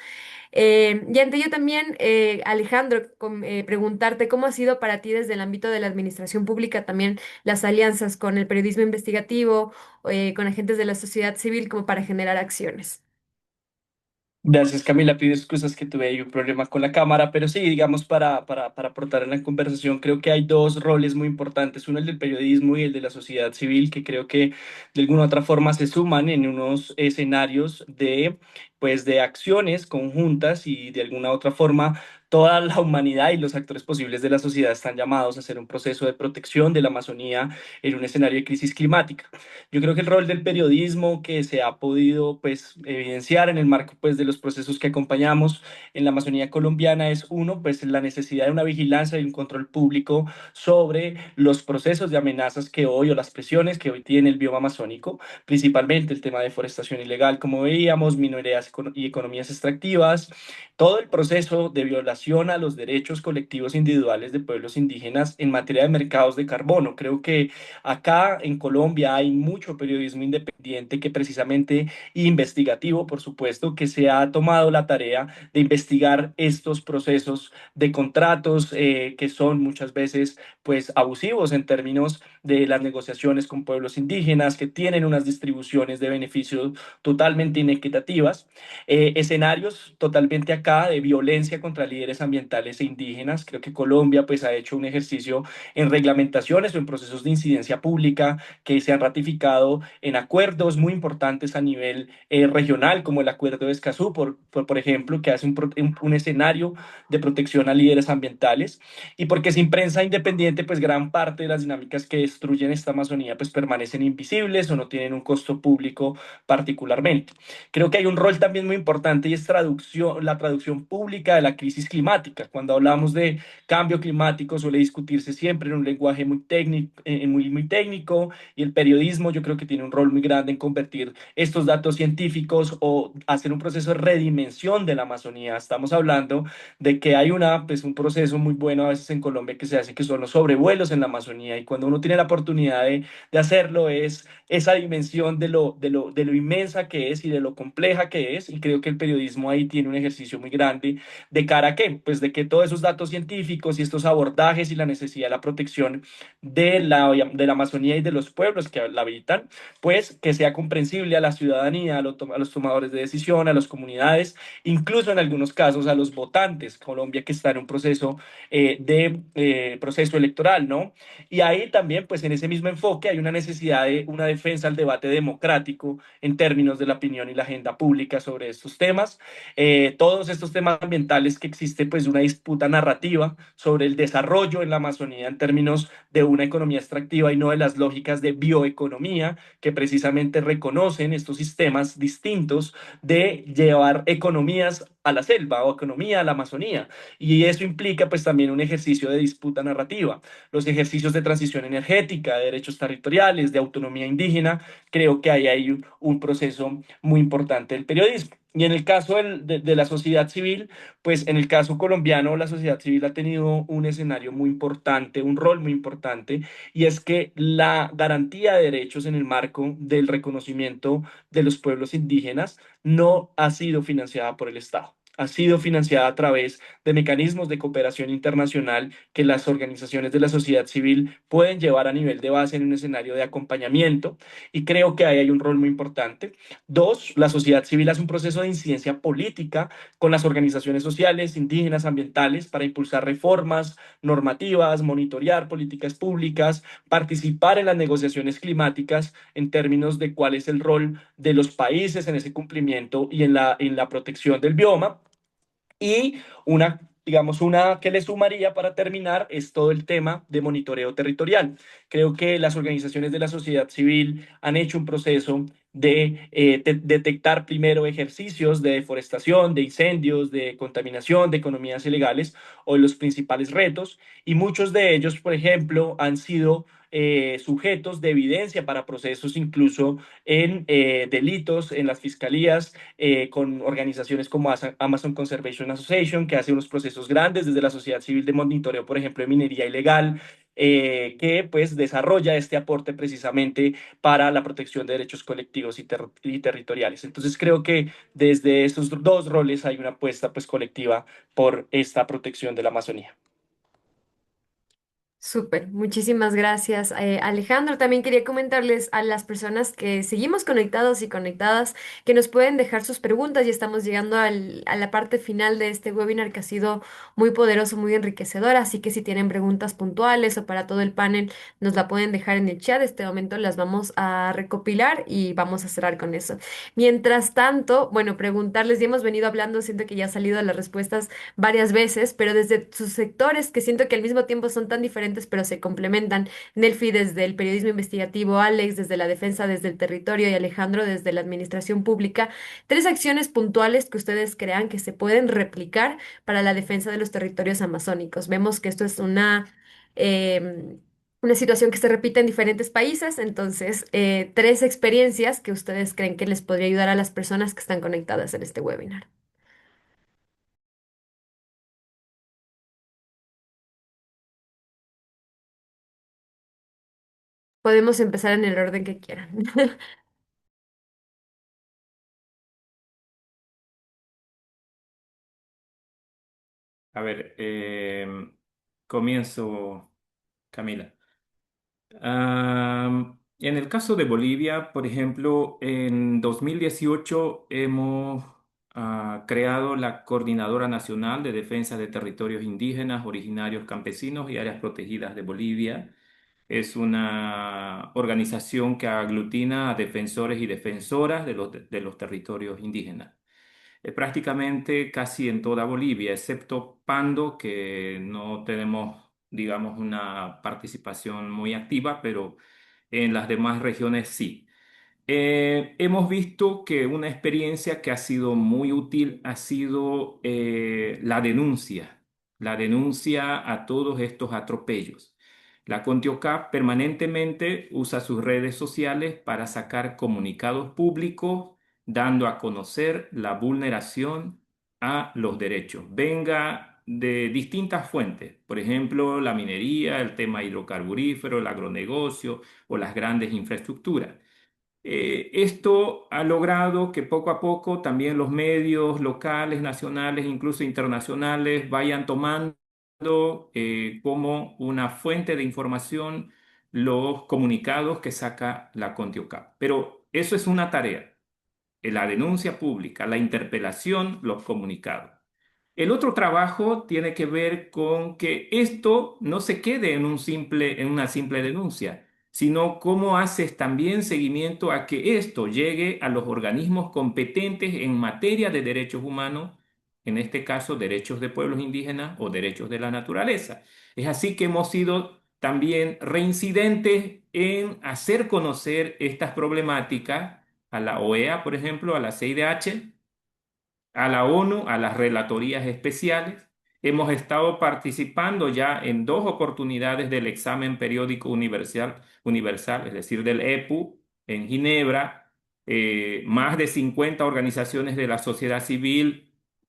Y ante ello también, Alejandro, preguntarte cómo ha sido para ti desde el ámbito de la administración pública también las alianzas con el periodismo investigativo, con agentes de la sociedad civil como para generar acciones. Gracias, Camila. Pido excusas que tuve ahí un problema con la cámara, pero sí, digamos, para aportar en la conversación, creo que hay dos roles muy importantes, uno el del periodismo y el de la sociedad civil, que creo que de alguna u otra forma se suman en unos escenarios pues, de acciones conjuntas y de alguna u otra forma toda la humanidad y los actores posibles de la sociedad están llamados a hacer un proceso de protección de la Amazonía en un escenario de crisis climática. Yo creo que el rol del periodismo que se ha podido pues, evidenciar en el marco pues, de los procesos que acompañamos en la Amazonía colombiana es uno, pues la necesidad de una vigilancia y un control público sobre los procesos de amenazas que hoy o las presiones que hoy tiene el bioma amazónico, principalmente el tema de deforestación ilegal, como veíamos, minerías y economías extractivas, todo el proceso de violación a los derechos colectivos individuales de pueblos indígenas en materia de mercados de carbono. Creo que acá en Colombia hay mucho periodismo independiente que precisamente investigativo, por supuesto, que se ha tomado la tarea de investigar estos procesos de contratos que son muchas veces pues abusivos en términos de las negociaciones con pueblos indígenas, que tienen unas distribuciones de beneficios totalmente inequitativas, escenarios totalmente acá de violencia contra líderes ambientales e indígenas. Creo que Colombia pues ha hecho un ejercicio en reglamentaciones o en procesos de incidencia pública que se han ratificado en acuerdos muy importantes a nivel regional, como el Acuerdo de Escazú, por ejemplo, que hace un escenario de protección a líderes ambientales, y porque sin prensa independiente, pues gran parte de las dinámicas que destruyen esta Amazonía pues permanecen invisibles o no tienen un costo público particularmente. Creo que hay un rol también también muy importante y es la traducción pública de la crisis climática. Cuando hablamos de cambio climático suele discutirse siempre en un lenguaje muy técnico, muy técnico, y el periodismo yo creo que tiene un rol muy grande en convertir estos datos científicos o hacer un proceso de redimensión de la Amazonía. Estamos hablando de que hay pues un proceso muy bueno a veces en Colombia que se hace, que son los sobrevuelos en la Amazonía, y cuando uno tiene la oportunidad de hacerlo es esa dimensión de lo inmensa que es y de lo compleja que es, y creo que el periodismo ahí tiene un ejercicio muy grande de cara a qué, pues de que todos esos datos científicos y estos abordajes y la necesidad de la protección de la Amazonía y de los pueblos que la habitan, pues que sea comprensible a la ciudadanía, a los tomadores de decisión, a las comunidades, incluso en algunos casos a los votantes. Colombia que está en un proceso proceso electoral, ¿no? Y ahí también, pues en ese mismo enfoque hay una necesidad de una defensa al debate democrático en términos de la opinión y la agenda pública sobre estos temas. Todos estos temas ambientales que existe pues una disputa narrativa sobre el desarrollo en la Amazonía en términos de una economía extractiva y no de las lógicas de bioeconomía que precisamente reconocen estos sistemas distintos de llevar economías a la selva o economía a la Amazonía. Y eso implica pues también un ejercicio de disputa narrativa. Los ejercicios de transición energética, de derechos territoriales, de autonomía indígena, creo que hay un proceso muy importante del periodismo. Y en el caso de la sociedad civil, pues en el caso colombiano, la sociedad civil ha tenido un escenario muy importante, un rol muy importante, y es que la garantía de derechos en el marco del reconocimiento de los pueblos indígenas no ha sido financiada por el Estado. Ha sido financiada a través de mecanismos de cooperación internacional que las organizaciones de la sociedad civil pueden llevar a nivel de base en un escenario de acompañamiento, y creo que ahí hay un rol muy importante. Dos, la sociedad civil hace un proceso de incidencia política con las organizaciones sociales, indígenas, ambientales, para impulsar reformas normativas, monitorear políticas públicas, participar en las negociaciones climáticas en términos de cuál es el rol de los países en ese cumplimiento y en la protección del bioma. Y digamos, una que le sumaría para terminar es todo el tema de monitoreo territorial. Creo que las organizaciones de la sociedad civil han hecho un proceso de detectar primero ejercicios de deforestación, de incendios, de contaminación, de economías ilegales o de los principales retos, y muchos de ellos, por ejemplo, han sido sujetos de evidencia para procesos incluso en delitos en las fiscalías, con organizaciones como Amazon Conservation Association, que hace unos procesos grandes desde la sociedad civil de monitoreo, por ejemplo, de minería ilegal, que pues desarrolla este aporte precisamente para la protección de derechos colectivos y territoriales. Entonces creo que desde esos dos roles hay una apuesta pues colectiva por esta protección de la Amazonía. Súper, muchísimas gracias, Alejandro. También quería comentarles a las personas que seguimos conectados y conectadas que nos pueden dejar sus preguntas. Y estamos llegando a la parte final de este webinar que ha sido muy poderoso, muy enriquecedor. Así que si tienen preguntas puntuales o para todo el panel, nos la pueden dejar en el chat. Este momento las vamos a recopilar y vamos a cerrar con eso. Mientras tanto, bueno, preguntarles, y hemos venido hablando, siento que ya ha salido las respuestas varias veces, pero desde sus sectores que siento que al mismo tiempo son tan diferentes, pero se complementan. Nelfi desde el periodismo investigativo, Alex desde la defensa, desde el territorio, y Alejandro desde la administración pública. Tres acciones puntuales que ustedes crean que se pueden replicar para la defensa de los territorios amazónicos. Vemos que esto es una situación que se repite en diferentes países, entonces, tres experiencias que ustedes creen que les podría ayudar a las personas que están conectadas en este webinar. Podemos empezar en el orden que quieran. A ver, comienzo, Camila. En el caso de Bolivia, por ejemplo, en 2018 hemos creado la Coordinadora Nacional de Defensa de Territorios Indígenas, Originarios, Campesinos y Áreas Protegidas de Bolivia. Es una organización que aglutina a defensores y defensoras de los territorios indígenas. Prácticamente casi en toda Bolivia, excepto Pando, que no tenemos, digamos, una participación muy activa, pero en las demás regiones sí. hemos visto que una experiencia que ha sido muy útil ha sido la denuncia a todos estos atropellos. La Contiocap permanentemente usa sus redes sociales para sacar comunicados públicos dando a conocer la vulneración a los derechos. Venga de distintas fuentes, por ejemplo, la minería, el tema hidrocarburífero, el agronegocio o las grandes infraestructuras. Esto ha logrado que poco a poco también los medios locales, nacionales, incluso internacionales, vayan tomando como una fuente de información los comunicados que saca la Contiocap. Pero eso es una tarea, la denuncia pública, la interpelación, los comunicados. El otro trabajo tiene que ver con que esto no se quede en una simple denuncia, sino cómo haces también seguimiento a que esto llegue a los organismos competentes en materia de derechos humanos, en este caso derechos de pueblos indígenas o derechos de la naturaleza. Es así que hemos sido también reincidentes en hacer conocer estas problemáticas a la OEA, por ejemplo, a la CIDH, a la ONU, a las relatorías especiales. Hemos estado participando ya en 2 oportunidades del examen periódico universal, es decir, del EPU en Ginebra. Más de 50 organizaciones de la sociedad civil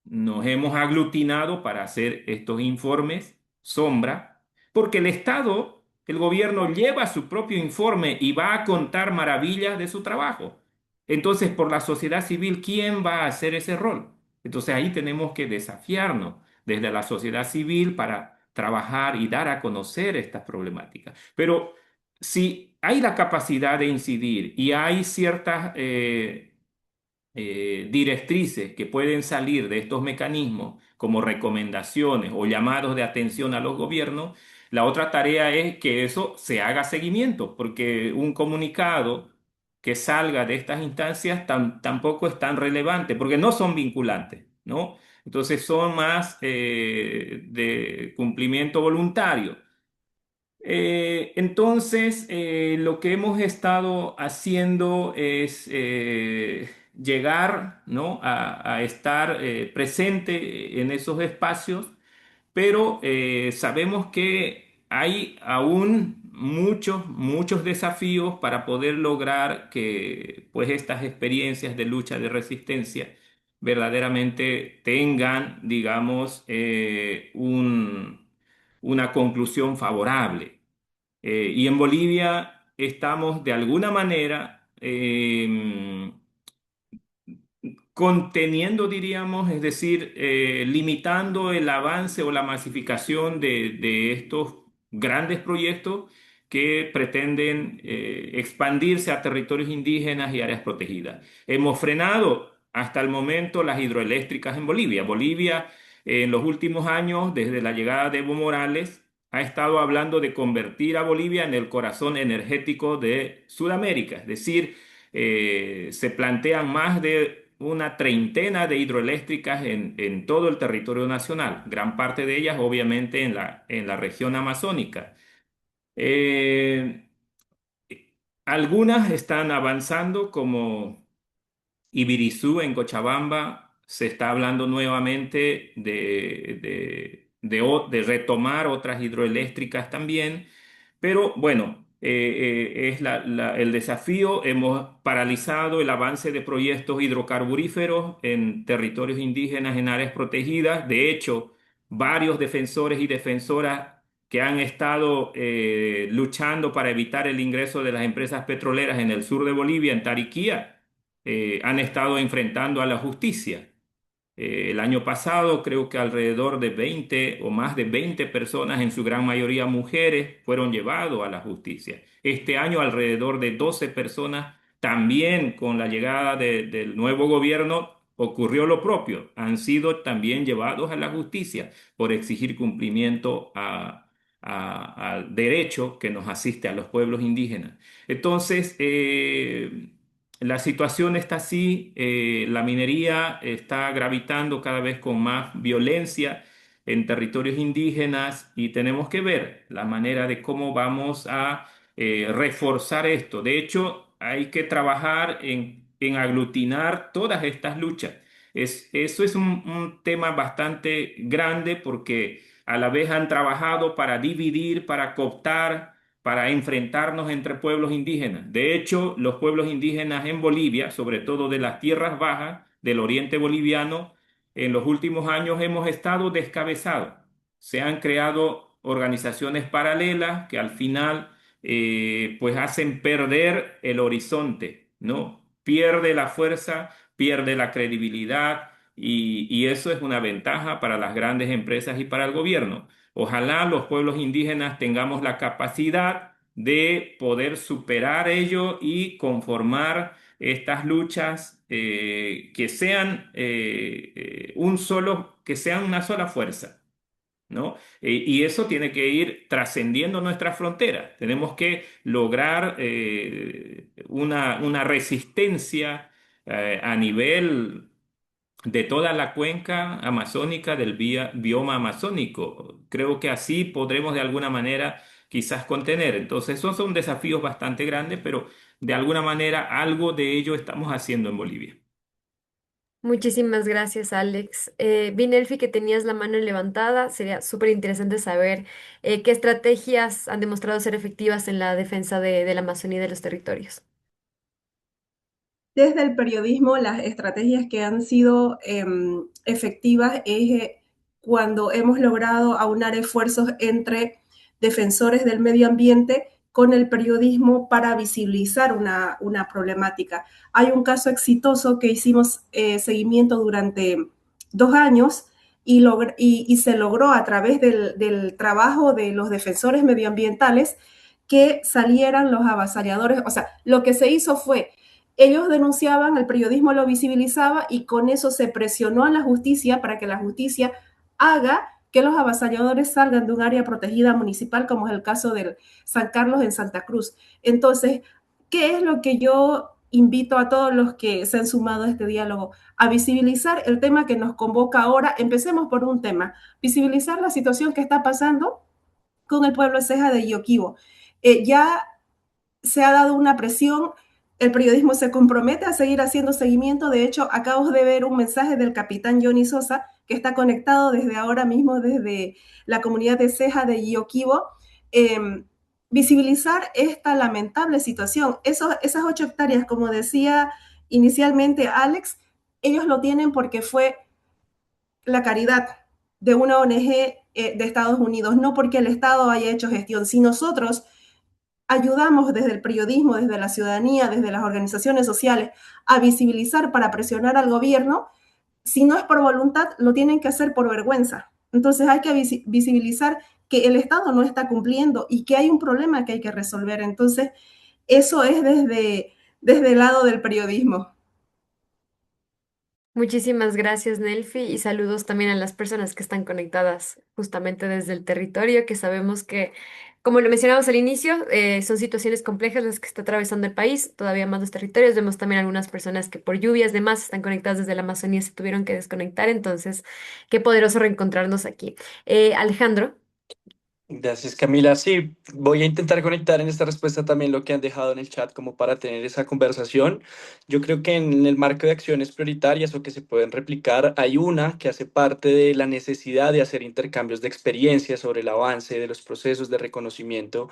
nos hemos aglutinado para hacer estos informes sombra, porque el Estado, el gobierno lleva su propio informe y va a contar maravillas de su trabajo. Entonces, por la sociedad civil, ¿quién va a hacer ese rol? Entonces ahí tenemos que desafiarnos desde la sociedad civil para trabajar y dar a conocer estas problemáticas. Pero si hay la capacidad de incidir y hay ciertas directrices que pueden salir de estos mecanismos como recomendaciones o llamados de atención a los gobiernos, la otra tarea es que eso se haga seguimiento, porque un comunicado que salga de estas instancias tampoco es tan relevante, porque no son vinculantes, ¿no? Entonces son más de cumplimiento voluntario. Entonces, lo que hemos estado haciendo es llegar, ¿no? a estar presente en esos espacios, pero sabemos que hay aún muchos desafíos para poder lograr que pues, estas experiencias de lucha de resistencia verdaderamente tengan, digamos, una conclusión favorable. Y en Bolivia estamos de alguna manera conteniendo, diríamos, es decir, limitando el avance o la masificación de estos grandes proyectos que pretenden expandirse a territorios indígenas y áreas protegidas. Hemos frenado hasta el momento las hidroeléctricas en Bolivia. Bolivia, en los últimos años, desde la llegada de Evo Morales, ha estado hablando de convertir a Bolivia en el corazón energético de Sudamérica, es decir, se plantean más de una treintena de hidroeléctricas en todo el territorio nacional, gran parte de ellas obviamente en la región amazónica. Eh, Algunas están avanzando como Ibirizú en Cochabamba, se está hablando nuevamente de retomar otras hidroeléctricas también. Pero bueno, es el desafío. Hemos paralizado el avance de proyectos hidrocarburíferos en territorios indígenas, en áreas protegidas. De hecho, varios defensores y defensoras que han estado luchando para evitar el ingreso de las empresas petroleras en el sur de Bolivia, en Tariquía, han estado enfrentando a la justicia. El año pasado creo que alrededor de 20 o más de 20 personas, en su gran mayoría mujeres, fueron llevados a la justicia. Este año alrededor de 12 personas, también con la llegada del nuevo gobierno, ocurrió lo propio. Han sido también llevados a la justicia por exigir cumplimiento al derecho que nos asiste a los pueblos indígenas. Entonces, la situación está así, la minería está gravitando cada vez con más violencia en territorios indígenas y tenemos que ver la manera de cómo vamos a reforzar esto. De hecho, hay que trabajar en aglutinar todas estas luchas. Eso es un tema bastante grande porque a la vez han trabajado para dividir, para cooptar, para enfrentarnos entre pueblos indígenas. De hecho, los pueblos indígenas en Bolivia, sobre todo de las tierras bajas del oriente boliviano, en los últimos años hemos estado descabezados. Se han creado organizaciones paralelas que al final pues hacen perder el horizonte, ¿no? Pierde la fuerza, pierde la credibilidad y eso es una ventaja para las grandes empresas y para el gobierno. Ojalá los pueblos indígenas tengamos la capacidad de poder superar ello y conformar estas luchas que sean que sean una sola fuerza, ¿no? Y eso tiene que ir trascendiendo nuestras fronteras. Tenemos que lograr una resistencia a nivel de toda la cuenca amazónica del bioma amazónico. Creo que así podremos de alguna manera quizás contener. Entonces, esos son desafíos bastante grandes, pero de alguna manera algo de ello estamos haciendo en Bolivia. Muchísimas gracias, Alex. Elfi, que tenías la mano levantada, sería súper interesante saber qué estrategias han demostrado ser efectivas en la defensa de la Amazonía y de los territorios. Desde el periodismo, las estrategias que han sido efectivas es cuando hemos logrado aunar esfuerzos entre defensores del medio ambiente con el periodismo para visibilizar una problemática. Hay un caso exitoso que hicimos seguimiento durante 2 años y se logró a través del trabajo de los defensores medioambientales que salieran los avasalladores. O sea, lo que se hizo fue ellos denunciaban, el periodismo lo visibilizaba y con eso se presionó a la justicia para que la justicia haga que los avasalladores salgan de un área protegida municipal, como es el caso del San Carlos en Santa Cruz. Entonces, ¿qué es lo que yo invito a todos los que se han sumado a este diálogo? A visibilizar el tema que nos convoca ahora. Empecemos por un tema, visibilizar la situación que está pasando con el pueblo ceja de Yoquibo. Ya se ha dado una presión, el periodismo se compromete a seguir haciendo seguimiento. De hecho, acabo de ver un mensaje del capitán Johnny Sosa, que está conectado desde ahora mismo desde la comunidad de Ceja de Yoquibo, visibilizar esta lamentable situación. Esas 8 hectáreas, como decía inicialmente Alex, ellos lo tienen porque fue la caridad de una ONG de Estados Unidos, no porque el Estado haya hecho gestión. Si nosotros ayudamos desde el periodismo, desde la ciudadanía, desde las organizaciones sociales a visibilizar para presionar al gobierno, si no es por voluntad, lo tienen que hacer por vergüenza. Entonces hay que visibilizar que el Estado no está cumpliendo y que hay un problema que hay que resolver. Entonces, eso es desde el lado del periodismo. Muchísimas gracias, Nelfi, y saludos también a las personas que están conectadas justamente desde el territorio, que sabemos que, como lo mencionamos al inicio, son situaciones complejas las que está atravesando el país, todavía más los territorios. Vemos también algunas personas que por lluvias demás están conectadas desde la Amazonía, se tuvieron que desconectar, entonces qué poderoso reencontrarnos aquí. Alejandro. Gracias, Camila. Sí, voy a intentar conectar en esta respuesta también lo que han dejado en el chat como para tener esa conversación. Yo creo que en el marco de acciones prioritarias o que se pueden replicar, hay una que hace parte de la necesidad de hacer intercambios de experiencias sobre el avance de los procesos de reconocimiento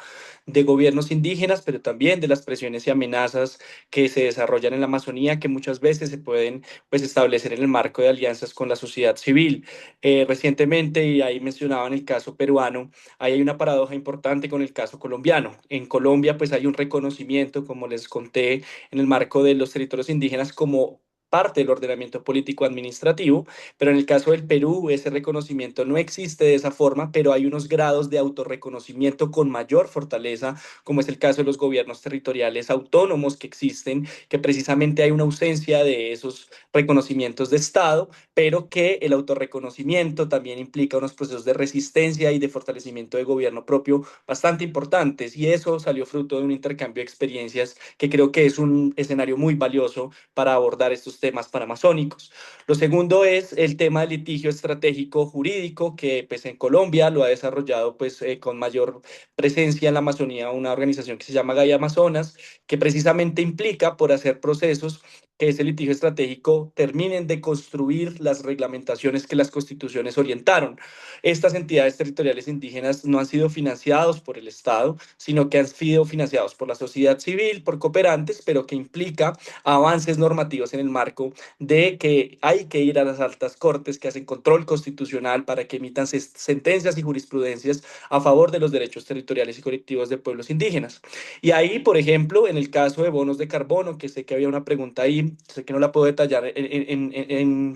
de gobiernos indígenas, pero también de las presiones y amenazas que se desarrollan en la Amazonía, que muchas veces se pueden pues, establecer en el marco de alianzas con la sociedad civil. Recientemente, y ahí mencionaban el caso peruano, ahí hay una paradoja importante con el caso colombiano. En Colombia, pues hay un reconocimiento, como les conté, en el marco de los territorios indígenas como parte del ordenamiento político administrativo, pero en el caso del Perú ese reconocimiento no existe de esa forma, pero hay unos grados de autorreconocimiento con mayor fortaleza, como es el caso de los gobiernos territoriales autónomos que existen, que precisamente hay una ausencia de esos reconocimientos de Estado, pero que el autorreconocimiento también implica unos procesos de resistencia y de fortalecimiento de gobierno propio bastante importantes, y eso salió fruto de un intercambio de experiencias que creo que es un escenario muy valioso para abordar estos estos temas paramazónicos. Lo segundo es el tema del litigio estratégico jurídico, que pues en Colombia lo ha desarrollado pues con mayor presencia en la Amazonía una organización que se llama Gaia Amazonas, que precisamente implica por hacer procesos que ese litigio estratégico terminen de construir las reglamentaciones que las constituciones orientaron. Estas entidades territoriales indígenas no han sido financiados por el Estado, sino que han sido financiados por la sociedad civil, por cooperantes, pero que implica avances normativos en el marco de que hay que ir a las altas cortes que hacen control constitucional para que emitan sentencias y jurisprudencias a favor de los derechos territoriales y colectivos de pueblos indígenas. Y ahí, por ejemplo, en el caso de bonos de carbono, que sé que había una pregunta ahí, sé que no la puedo detallar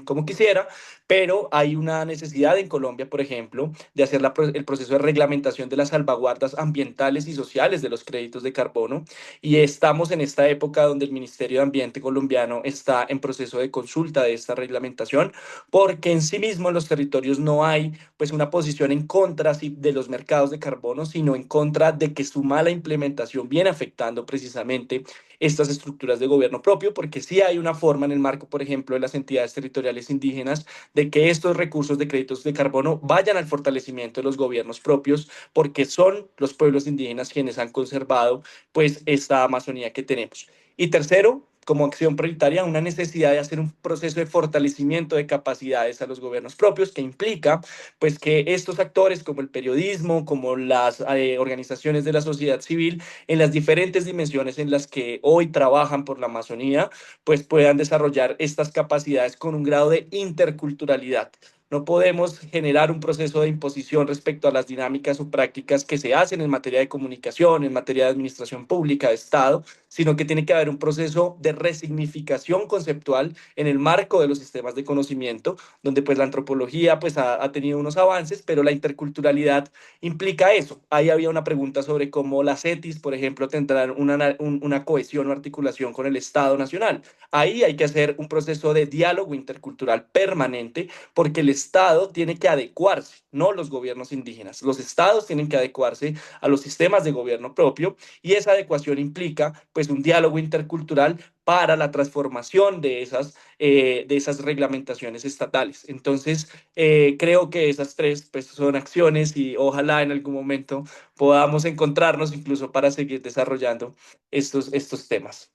como quisiera, pero hay una necesidad en Colombia, por ejemplo, de hacer el proceso de reglamentación de las salvaguardas ambientales y sociales de los créditos de carbono. Y estamos en esta época donde el Ministerio de Ambiente colombiano está en proceso de consulta de esta reglamentación, porque en sí mismo en los territorios no hay pues una posición en contra de los mercados de carbono, sino en contra de que su mala implementación viene afectando precisamente estas estructuras de gobierno propio, porque sí hay una forma en el marco, por ejemplo, de las entidades territoriales indígenas, de que estos recursos de créditos de carbono vayan al fortalecimiento de los gobiernos propios, porque son los pueblos indígenas quienes han conservado pues esta Amazonía que tenemos. Y tercero, como acción prioritaria, una necesidad de hacer un proceso de fortalecimiento de capacidades a los gobiernos propios que implica pues que estos actores como el periodismo, como las organizaciones de la sociedad civil, en las diferentes dimensiones en las que hoy trabajan por la Amazonía, pues puedan desarrollar estas capacidades con un grado de interculturalidad. No podemos generar un proceso de imposición respecto a las dinámicas o prácticas que se hacen en materia de comunicación, en materia de administración pública, de Estado, sino que tiene que haber un proceso de resignificación conceptual en el marco de los sistemas de conocimiento, donde pues la antropología pues ha tenido unos avances, pero la interculturalidad implica eso. Ahí había una pregunta sobre cómo las ETIs, por ejemplo, tendrán una cohesión o articulación con el Estado nacional. Ahí hay que hacer un proceso de diálogo intercultural permanente, porque el Estado tiene que adecuarse, no los gobiernos indígenas. Los estados tienen que adecuarse a los sistemas de gobierno propio, y esa adecuación implica pues un diálogo intercultural para la transformación de esas reglamentaciones estatales. Entonces, creo que esas tres pues, son acciones, y ojalá en algún momento podamos encontrarnos incluso para seguir desarrollando estos temas.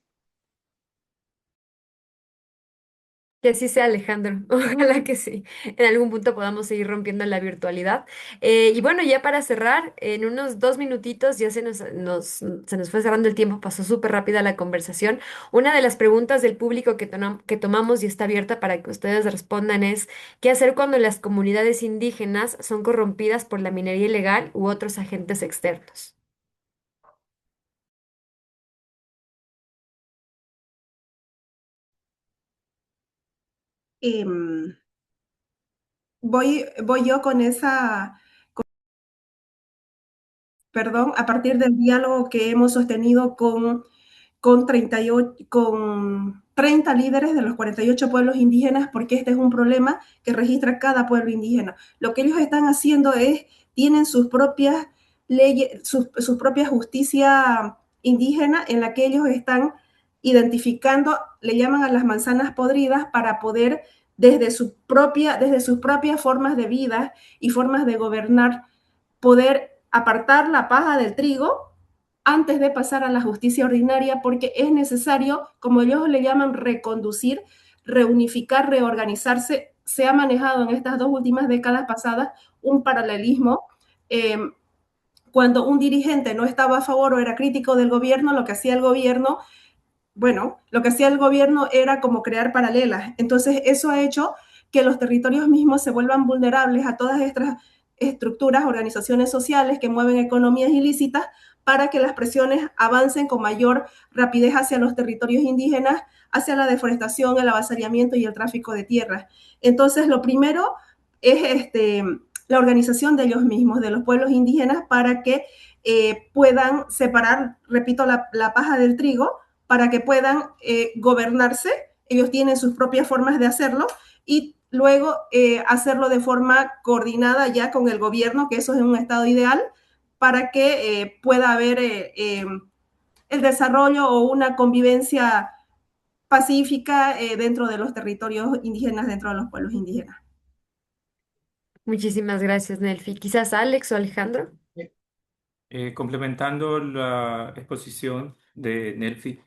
Que así sea, Alejandro. Ojalá que sí. En algún punto podamos seguir rompiendo la virtualidad. Y bueno, ya para cerrar, en unos 2 minutitos ya se nos fue cerrando el tiempo, pasó súper rápida la conversación. Una de las preguntas del público que tomamos y está abierta para que ustedes respondan es, ¿qué hacer cuando las comunidades indígenas son corrompidas por la minería ilegal u otros agentes externos? Em, voy yo con esa, perdón, a partir del diálogo que hemos sostenido con 30 líderes de los 48 pueblos indígenas, porque este es un problema que registra cada pueblo indígena. Lo que ellos están haciendo tienen sus propias leyes, su propia justicia indígena, en la que ellos están identificando, le llaman a las manzanas podridas, para poder, desde sus propias formas de vida y formas de gobernar, poder apartar la paja del trigo antes de pasar a la justicia ordinaria, porque es necesario, como ellos le llaman, reconducir, reunificar, reorganizarse. Se ha manejado en estas 2 últimas décadas pasadas un paralelismo. Eh, Cuando un dirigente no estaba a favor o era crítico del gobierno, lo que hacía el gobierno, bueno, lo que hacía el gobierno era como crear paralelas. Entonces, eso ha hecho que los territorios mismos se vuelvan vulnerables a todas estas estructuras, organizaciones sociales que mueven economías ilícitas, para que las presiones avancen con mayor rapidez hacia los territorios indígenas, hacia la deforestación, el avasallamiento y el tráfico de tierras. Entonces, lo primero es la organización de ellos mismos, de los pueblos indígenas, para que puedan separar, repito, la paja del trigo, para que puedan gobernarse. Ellos tienen sus propias formas de hacerlo, y luego hacerlo de forma coordinada ya con el gobierno, que eso es un estado ideal, para que pueda haber el desarrollo o una convivencia pacífica dentro de los territorios indígenas, dentro de los pueblos indígenas. Muchísimas gracias, Nelfi. Quizás Alex o Alejandro. Complementando la exposición de Nelfi,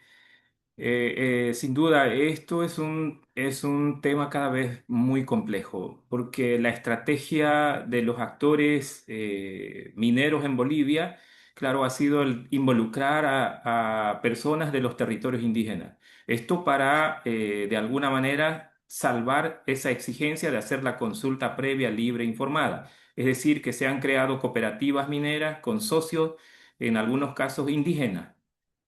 sin duda, esto es un tema cada vez muy complejo, porque la estrategia de los actores mineros en Bolivia, claro, ha sido el involucrar a personas de los territorios indígenas. Esto para, de alguna manera, salvar esa exigencia de hacer la consulta previa, libre e informada. Es decir, que se han creado cooperativas mineras con socios, en algunos casos indígenas,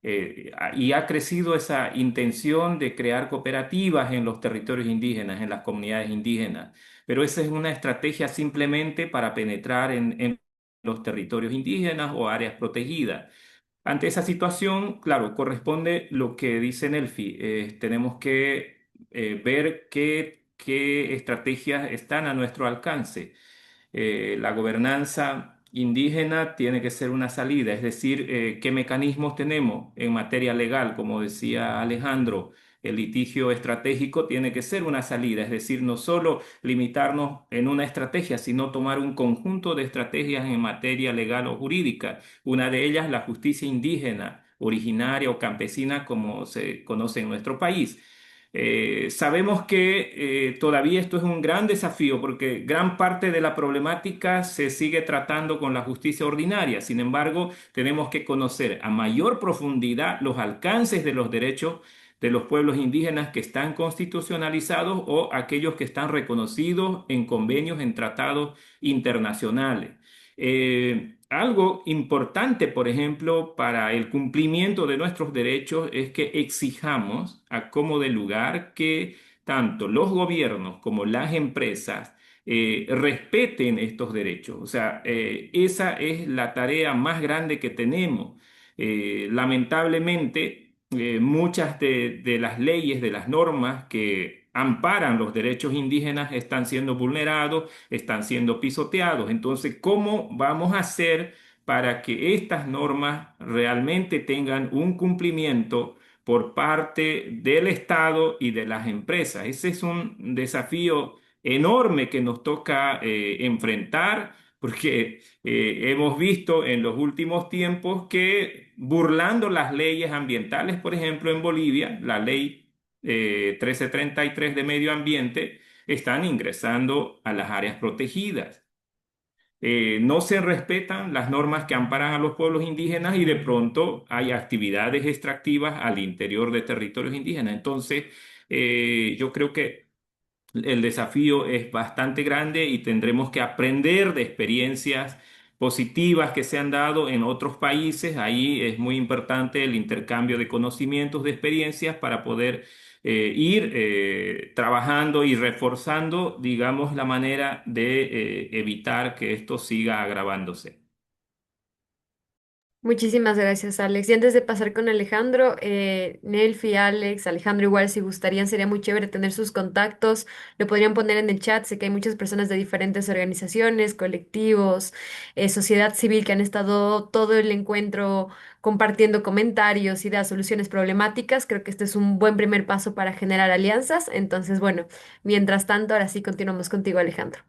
y ha crecido esa intención de crear cooperativas en los territorios indígenas, en las comunidades indígenas. Pero esa es una estrategia simplemente para penetrar en los territorios indígenas o áreas protegidas. Ante esa situación, claro, corresponde lo que dice Nelfi. Tenemos que ver qué estrategias están a nuestro alcance. La gobernanza indígena tiene que ser una salida, es decir, qué mecanismos tenemos en materia legal, como decía Alejandro. El litigio estratégico tiene que ser una salida, es decir, no solo limitarnos en una estrategia, sino tomar un conjunto de estrategias en materia legal o jurídica. Una de ellas, la justicia indígena, originaria o campesina, como se conoce en nuestro país. Sabemos que todavía esto es un gran desafío porque gran parte de la problemática se sigue tratando con la justicia ordinaria. Sin embargo, tenemos que conocer a mayor profundidad los alcances de los derechos de los pueblos indígenas que están constitucionalizados o aquellos que están reconocidos en convenios, en tratados internacionales. Algo importante, por ejemplo, para el cumplimiento de nuestros derechos es que exijamos a como de lugar que tanto los gobiernos como las empresas respeten estos derechos. O sea, esa es la tarea más grande que tenemos. Lamentablemente, muchas de las leyes, de las normas que amparan los derechos indígenas están siendo vulnerados, están siendo pisoteados. Entonces, ¿cómo vamos a hacer para que estas normas realmente tengan un cumplimiento por parte del Estado y de las empresas? Ese es un desafío enorme que nos toca enfrentar, porque hemos visto en los últimos tiempos que burlando las leyes ambientales, por ejemplo, en Bolivia, la ley 1333 de medio ambiente, están ingresando a las áreas protegidas. No se respetan las normas que amparan a los pueblos indígenas y de pronto hay actividades extractivas al interior de territorios indígenas. Entonces, yo creo que el desafío es bastante grande y tendremos que aprender de experiencias positivas que se han dado en otros países. Ahí es muy importante el intercambio de conocimientos, de experiencias para poder ir trabajando y reforzando, digamos, la manera de evitar que esto siga agravándose. Muchísimas gracias, Alex. Y antes de pasar con Alejandro, Nelfi, Alex, Alejandro, igual si gustarían, sería muy chévere tener sus contactos. Lo podrían poner en el chat. Sé que hay muchas personas de diferentes organizaciones, colectivos, sociedad civil que han estado todo el encuentro compartiendo comentarios, ideas, soluciones problemáticas. Creo que este es un buen primer paso para generar alianzas. Entonces, bueno, mientras tanto, ahora sí continuamos contigo, Alejandro.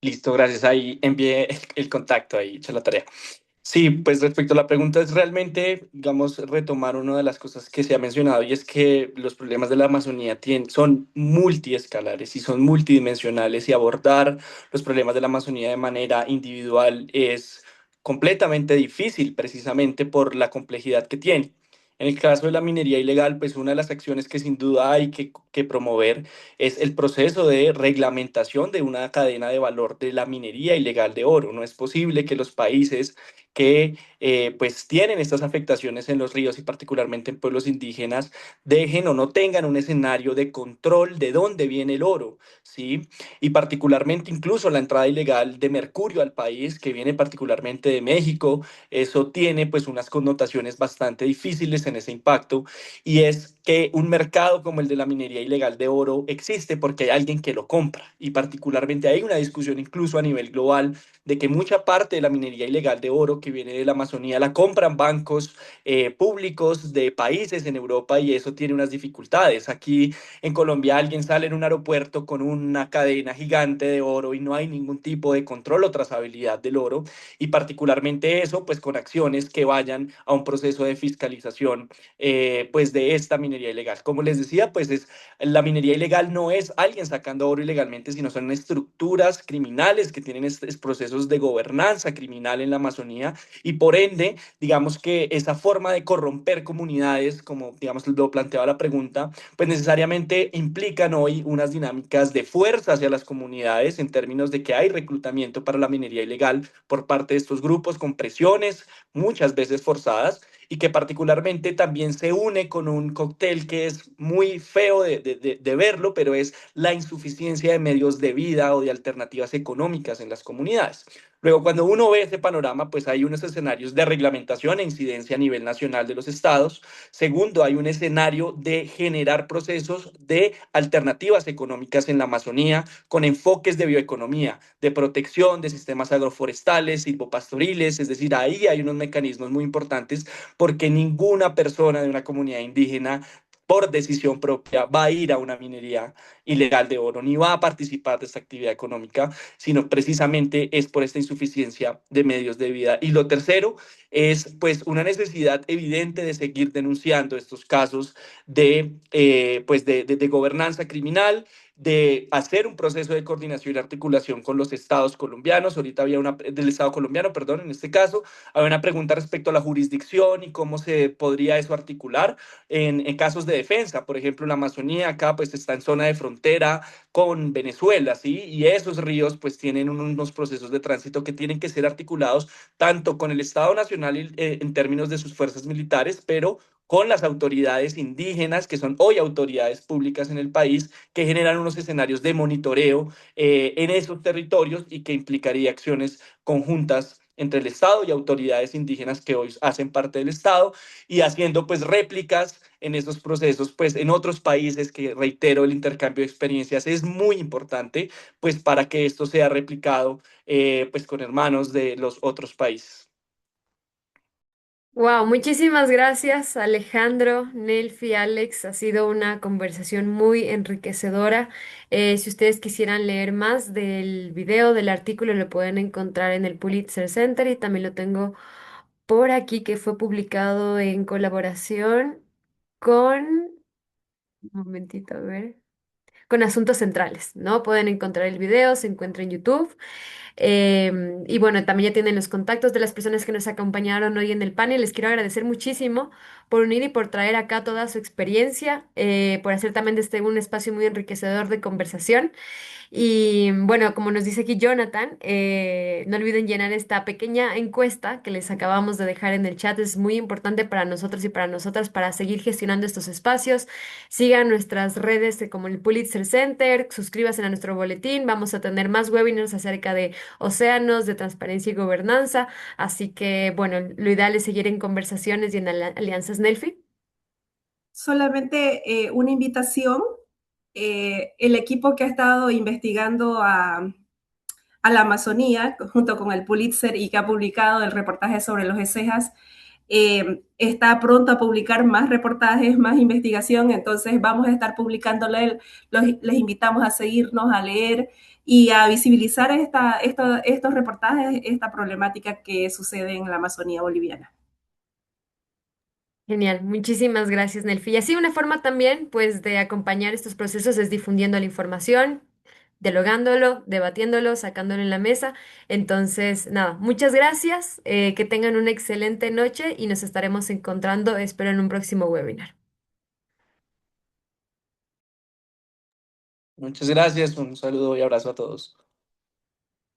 Listo, gracias. Ahí envié el contacto, ahí hice la tarea. Sí, pues respecto a la pregunta es realmente, digamos, retomar una de las cosas que se ha mencionado y es que los problemas de la Amazonía son multiescalares y son multidimensionales y abordar los problemas de la Amazonía de manera individual es completamente difícil precisamente por la complejidad que tiene. En el caso de la minería ilegal, pues una de las acciones que sin duda hay que promover es el proceso de reglamentación de una cadena de valor de la minería ilegal de oro. No es posible que los países que pues tienen estas afectaciones en los ríos y particularmente en pueblos indígenas dejen o no tengan un escenario de control de dónde viene el oro, ¿sí? Y particularmente incluso la entrada ilegal de mercurio al país, que viene particularmente de México, eso tiene pues unas connotaciones bastante difíciles en ese impacto y es que un mercado como el de la minería ilegal de oro existe porque hay alguien que lo compra y particularmente hay una discusión incluso a nivel global de que mucha parte de la minería ilegal de oro que viene de la Amazonía la compran bancos públicos de países en Europa y eso tiene unas dificultades. Aquí en Colombia alguien sale en un aeropuerto con una cadena gigante de oro y no hay ningún tipo de control o trazabilidad del oro y particularmente eso pues con acciones que vayan a un proceso de fiscalización pues de esta minería ilegal. Como les decía, pues la minería ilegal no es alguien sacando oro ilegalmente, sino son estructuras criminales que tienen estos procesos de gobernanza criminal en la Amazonía y por ende, digamos que esa forma de corromper comunidades, como digamos lo planteaba la pregunta, pues necesariamente implican hoy unas dinámicas de fuerza hacia las comunidades en términos de que hay reclutamiento para la minería ilegal por parte de estos grupos con presiones muchas veces forzadas y que particularmente también se une con un cóctel que es muy feo de verlo, pero es la insuficiencia de medios de vida o de alternativas económicas en las comunidades. Luego, cuando uno ve ese panorama, pues hay unos escenarios de reglamentación e incidencia a nivel nacional de los estados. Segundo, hay un escenario de generar procesos de alternativas económicas en la Amazonía con enfoques de bioeconomía, de protección de sistemas agroforestales, silvopastoriles, es decir, ahí hay unos mecanismos muy importantes porque ninguna persona de una comunidad indígena por decisión propia va a ir a una minería ilegal de oro, ni va a participar de esta actividad económica, sino precisamente es por esta insuficiencia de medios de vida. Y lo tercero es pues una necesidad evidente de seguir denunciando estos casos de gobernanza criminal, de hacer un proceso de coordinación y articulación con los estados colombianos. Ahorita había una del estado colombiano, perdón, en este caso, había una pregunta respecto a la jurisdicción y cómo se podría eso articular en casos de defensa. Por ejemplo, la Amazonía acá pues está en zona de frontera con Venezuela, ¿sí? Y esos ríos pues tienen unos procesos de tránsito que tienen que ser articulados tanto con el Estado Nacional en términos de sus fuerzas militares, pero con las autoridades indígenas, que son hoy autoridades públicas en el país, que generan unos escenarios de monitoreo en esos territorios y que implicaría acciones conjuntas entre el Estado y autoridades indígenas que hoy hacen parte del Estado y haciendo pues réplicas en esos procesos pues en otros países que reitero el intercambio de experiencias es muy importante pues para que esto sea replicado pues con hermanos de los otros países. Wow, muchísimas gracias Alejandro, Nelfi, Alex. Ha sido una conversación muy enriquecedora. Si ustedes quisieran leer más del video, del artículo, lo pueden encontrar en el Pulitzer Center y también lo tengo por aquí que fue publicado en colaboración con, un momentito, a ver, con Asuntos Centrales, ¿no? Pueden encontrar el video, se encuentra en YouTube. Y bueno, también ya tienen los contactos de las personas que nos acompañaron hoy en el panel. Les quiero agradecer muchísimo por unir y por traer acá toda su experiencia, por hacer también de este un espacio muy enriquecedor de conversación. Y bueno, como nos dice aquí Jonathan, no olviden llenar esta pequeña encuesta que les acabamos de dejar en el chat. Es muy importante para nosotros y para nosotras para seguir gestionando estos espacios. Sigan nuestras redes como el Pulitzer Center, suscríbanse a nuestro boletín. Vamos a tener más webinars acerca de océanos, de transparencia y gobernanza. Así que bueno, lo ideal es seguir en conversaciones y en alianzas. Nelfi. Solamente una invitación. El equipo que ha estado investigando a la Amazonía, junto con el Pulitzer y que ha publicado el reportaje sobre los ECEJAS, está pronto a publicar más reportajes, más investigación, entonces vamos a estar publicándole, les invitamos a seguirnos, a leer y a visibilizar estos reportajes, esta problemática que sucede en la Amazonía boliviana. Genial, muchísimas gracias, Nelfi. Y así una forma también, pues, de acompañar estos procesos es difundiendo la información, dialogándolo, debatiéndolo, sacándolo en la mesa. Entonces, nada, muchas gracias, que tengan una excelente noche y nos estaremos encontrando, espero, en un próximo webinar. Muchas gracias, un saludo y abrazo a todos.